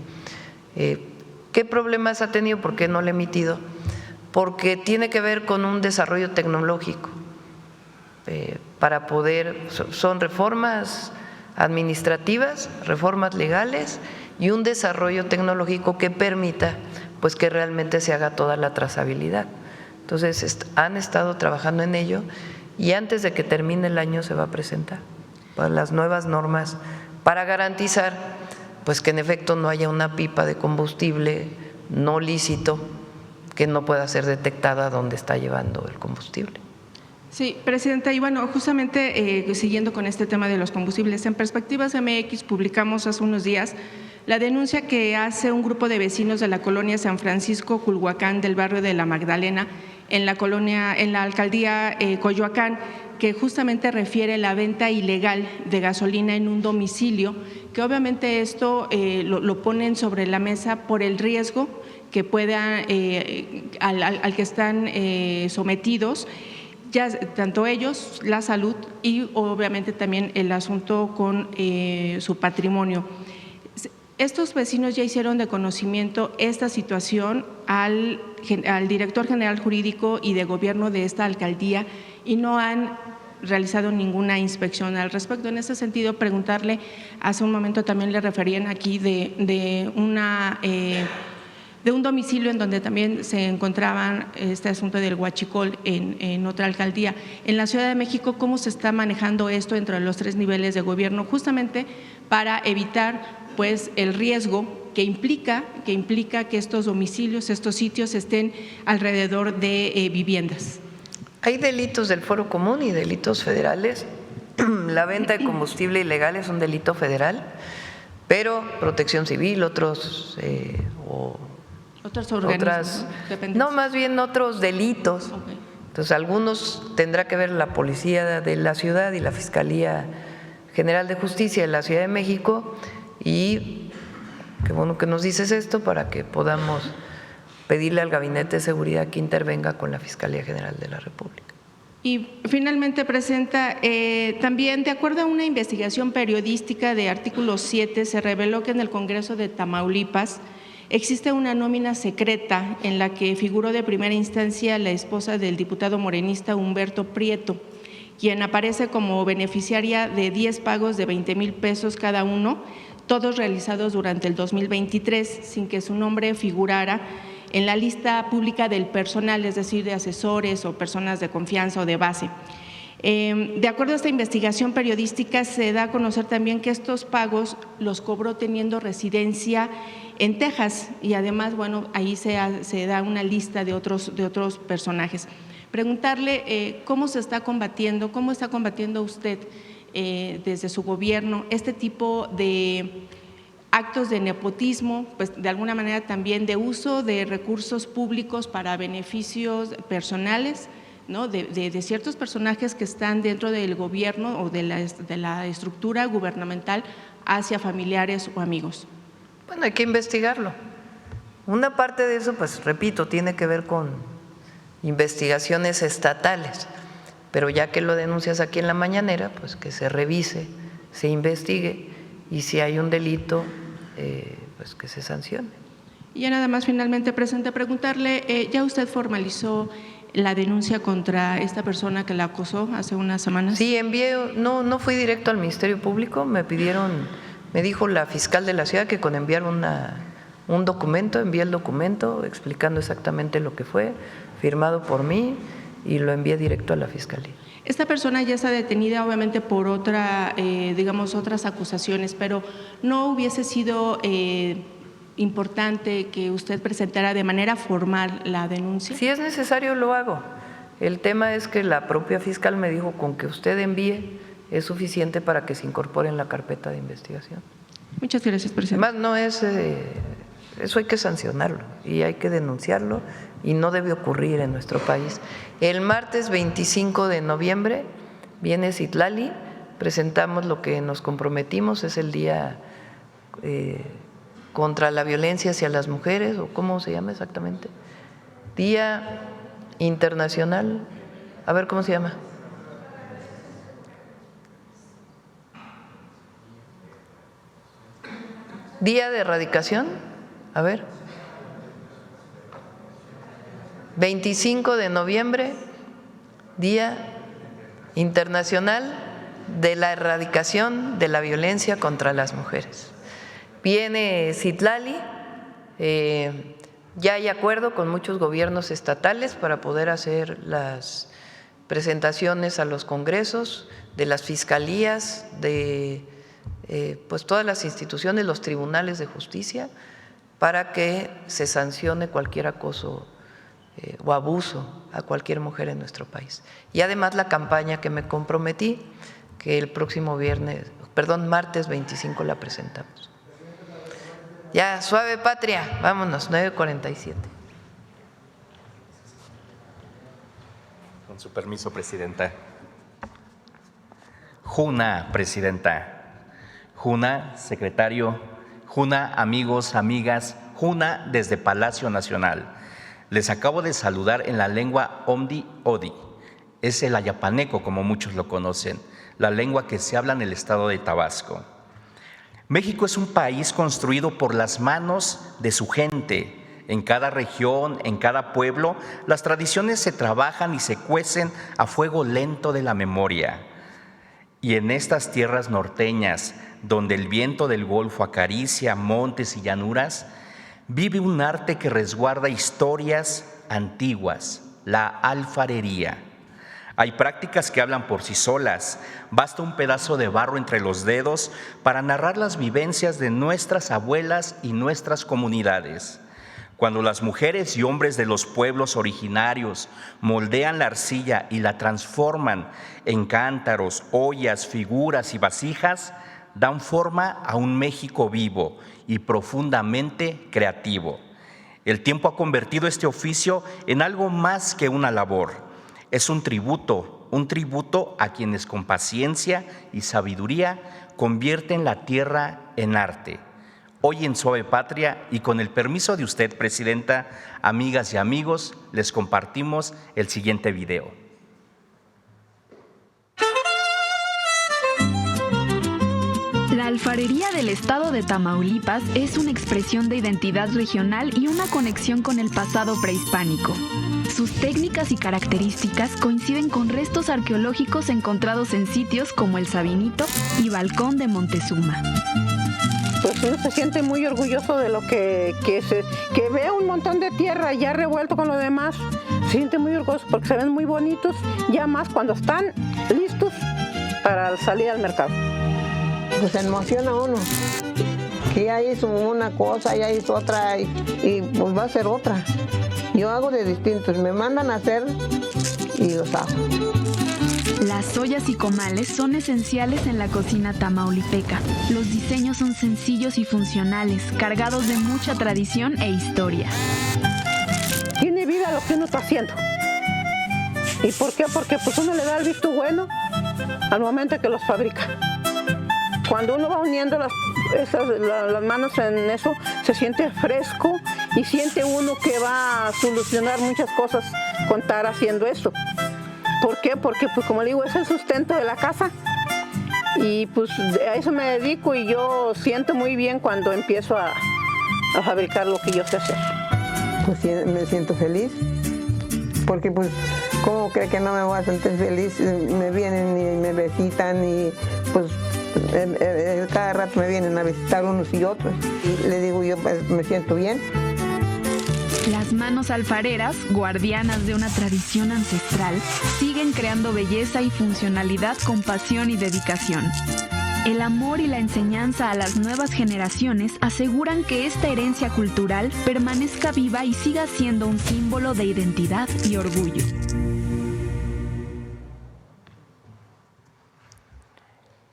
¿Qué problemas ha tenido? ¿Por qué no le he emitido? Porque tiene que ver con un desarrollo tecnológico para poder, son reformas administrativas, reformas legales y un desarrollo tecnológico que permita pues que realmente se haga toda la trazabilidad. Entonces han estado trabajando en ello y antes de que termine el año se va a presentar para las nuevas normas para garantizar pues que en efecto no haya una pipa de combustible no lícito que no pueda ser detectada dónde está llevando el combustible. Sí, Presidenta, y bueno, justamente siguiendo con este tema de los combustibles, en Perspectivas MX publicamos hace unos días la denuncia que hace un grupo de vecinos de la colonia San Francisco Culhuacán del barrio de La Magdalena en la alcaldía Coyoacán, que justamente refiere la venta ilegal de gasolina en un domicilio, que obviamente esto lo ponen sobre la mesa por el riesgo que puedan al que están sometidos, ya tanto ellos, la salud y obviamente también el asunto con su patrimonio. Estos vecinos ya hicieron de conocimiento esta situación al director general jurídico y de gobierno de esta alcaldía y no han realizado ninguna inspección al respecto. En ese sentido, preguntarle, hace un momento también le referían aquí de un domicilio en donde también se encontraban este asunto del huachicol en otra alcaldía. En la Ciudad de México, ¿cómo se está manejando esto entre los 3 niveles de gobierno justamente para evitar pues el riesgo que implica que estos domicilios, estos sitios estén alrededor de viviendas? Hay delitos del Foro Común y delitos federales. La venta de combustible ilegal es un delito federal, pero Protección Civil, otros no, más bien otros delitos. Okay. Entonces, algunos tendrá que ver la Policía de la Ciudad y la Fiscalía General de Justicia de la Ciudad de México, y qué bueno que nos dices esto para que podamos pedirle al Gabinete de Seguridad que intervenga con la Fiscalía General de la República. Y finalmente, Presidenta, también de acuerdo a una investigación periodística de Artículo 7, se reveló que en el Congreso de Tamaulipas existe una nómina secreta en la que figuró de primera instancia la esposa del diputado morenista Humberto Prieto, quien aparece como beneficiaria de 10 pagos de 20,000 pesos cada uno, todos realizados durante el 2023, sin que su nombre figurara en la lista pública del personal, es decir, de asesores o personas de confianza o de base. De acuerdo a esta investigación periodística, se da a conocer también que estos pagos los cobró teniendo residencia en Texas y además, bueno, ahí se da una lista de otros personajes. Preguntarle cómo se está combatiendo, cómo está combatiendo usted desde su gobierno este tipo de actos de nepotismo, pues de alguna manera también de uso de recursos públicos para beneficios personales, ¿no? de ciertos personajes que están dentro del gobierno o de la estructura gubernamental hacia familiares o amigos. Bueno, hay que investigarlo. Una parte de eso, pues repito, tiene que ver con investigaciones estatales, pero ya que lo denuncias aquí en la mañanera, pues que se revise, se investigue y si hay un delito, pues que se sancione. Y ya nada más finalmente, Presidenta, preguntarle, ¿ya usted formalizó la denuncia contra esta persona que la acosó hace unas semanas? Sí, no fui directo al Ministerio Público, me dijo la fiscal de la ciudad que con enviar un documento, envié el documento explicando exactamente lo que fue, firmado por mí y lo envié directo a la fiscalía. Esta persona ya está detenida obviamente por otras acusaciones, pero ¿no hubiese sido importante que usted presentara de manera formal la denuncia? Si es necesario lo hago. El tema es que la propia fiscal me dijo con que usted envíe es suficiente para que se incorpore en la carpeta de investigación. Muchas gracias, Presidenta. Además, no es, eso hay que sancionarlo y hay que denunciarlo y no debe ocurrir en nuestro país. El martes 25 de noviembre viene Citlali, presentamos lo que nos comprometimos, es el día contra la violencia hacia las mujeres, o ¿cómo se llama exactamente? Día Internacional, a ver cómo se llama. Día de Erradicación, a ver, 25 de noviembre, Día Internacional de la Erradicación de la Violencia contra las Mujeres. Viene Citlali, ya hay acuerdo con muchos gobiernos estatales para poder hacer las presentaciones a los congresos de las fiscalías, de pues todas las instituciones, los tribunales de justicia, para que se sancione cualquier acoso o abuso a cualquier mujer en nuestro país. Y además la campaña que me comprometí, que el próximo martes 25 la presentamos. Ya, suave patria, vámonos, 9:47. Con su permiso, Presidenta. Juna, Presidenta. Juna, secretario. Juna, amigos, amigas. Juna, desde Palacio Nacional. Les acabo de saludar en la lengua Omdi Odi. Es el ayapaneco, como muchos lo conocen, la lengua que se habla en el estado de Tabasco. México es un país construido por las manos de su gente. En cada región, en cada pueblo, las tradiciones se trabajan y se cuecen a fuego lento de la memoria. Y en estas tierras norteñas, donde el viento del Golfo acaricia montes y llanuras, vive un arte que resguarda historias antiguas, la alfarería. Hay prácticas que hablan por sí solas. Basta un pedazo de barro entre los dedos para narrar las vivencias de nuestras abuelas y nuestras comunidades. Cuando las mujeres y hombres de los pueblos originarios moldean la arcilla y la transforman en cántaros, ollas, figuras y vasijas, dan forma a un México vivo y profundamente creativo. El tiempo ha convertido este oficio en algo más que una labor. Es un tributo a quienes con paciencia y sabiduría convierten la tierra en arte. Hoy en Suave Patria y con el permiso de usted, Presidenta, amigas y amigos, les compartimos el siguiente video. La alfarería del estado de Tamaulipas es una expresión de identidad regional y una conexión con el pasado prehispánico. Sus técnicas y características coinciden con restos arqueológicos encontrados en sitios como el Sabinito y Balcón de Montezuma. Pues uno se siente muy orgulloso de lo que ve un montón de tierra ya revuelto con lo demás. Se siente muy orgulloso porque se ven muy bonitos, ya más cuando están listos para salir al mercado. Pues se emociona uno, que ya hizo una cosa, ya hizo otra y pues va a hacer otra. Yo hago de distintos, me mandan a hacer y los hago. Las ollas y comales son esenciales en la cocina tamaulipeca. Los diseños son sencillos y funcionales, cargados de mucha tradición e historia. Tiene vida lo que uno está haciendo. ¿Y por qué? Porque pues uno le da el visto bueno al momento que los fabrica. Cuando uno va uniendo las manos en eso, se siente fresco y siente uno que va a solucionar muchas cosas con estar haciendo esto. ¿Por qué? Porque, pues como le digo, es el sustento de la casa y pues a eso me dedico y yo siento muy bien cuando empiezo a fabricar lo que yo sé hacer. Pues sí, me siento feliz, porque pues, ¿cómo cree que no me voy a sentir feliz? Me vienen y me visitan y pues cada rato me vienen a visitar unos y otros. Y le digo yo, pues, me siento bien. Las manos alfareras, guardianas de una tradición ancestral, siguen creando belleza y funcionalidad con pasión y dedicación. El amor y la enseñanza a las nuevas generaciones aseguran que esta herencia cultural permanezca viva y siga siendo un símbolo de identidad y orgullo.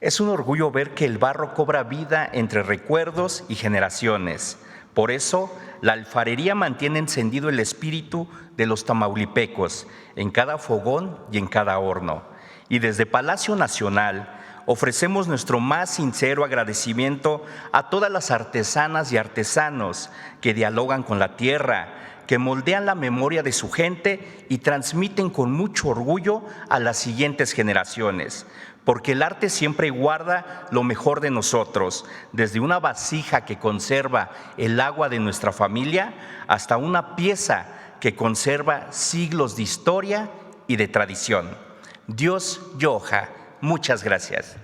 Es un orgullo ver que el barro cobra vida entre recuerdos y generaciones. Por eso, la alfarería mantiene encendido el espíritu de los tamaulipecos en cada fogón y en cada horno. Y desde Palacio Nacional ofrecemos nuestro más sincero agradecimiento a todas las artesanas y artesanos que dialogan con la tierra, que moldean la memoria de su gente y transmiten con mucho orgullo a las siguientes generaciones. Porque el arte siempre guarda lo mejor de nosotros, desde una vasija que conserva el agua de nuestra familia hasta una pieza que conserva siglos de historia y de tradición. Dios Yoja, muchas gracias.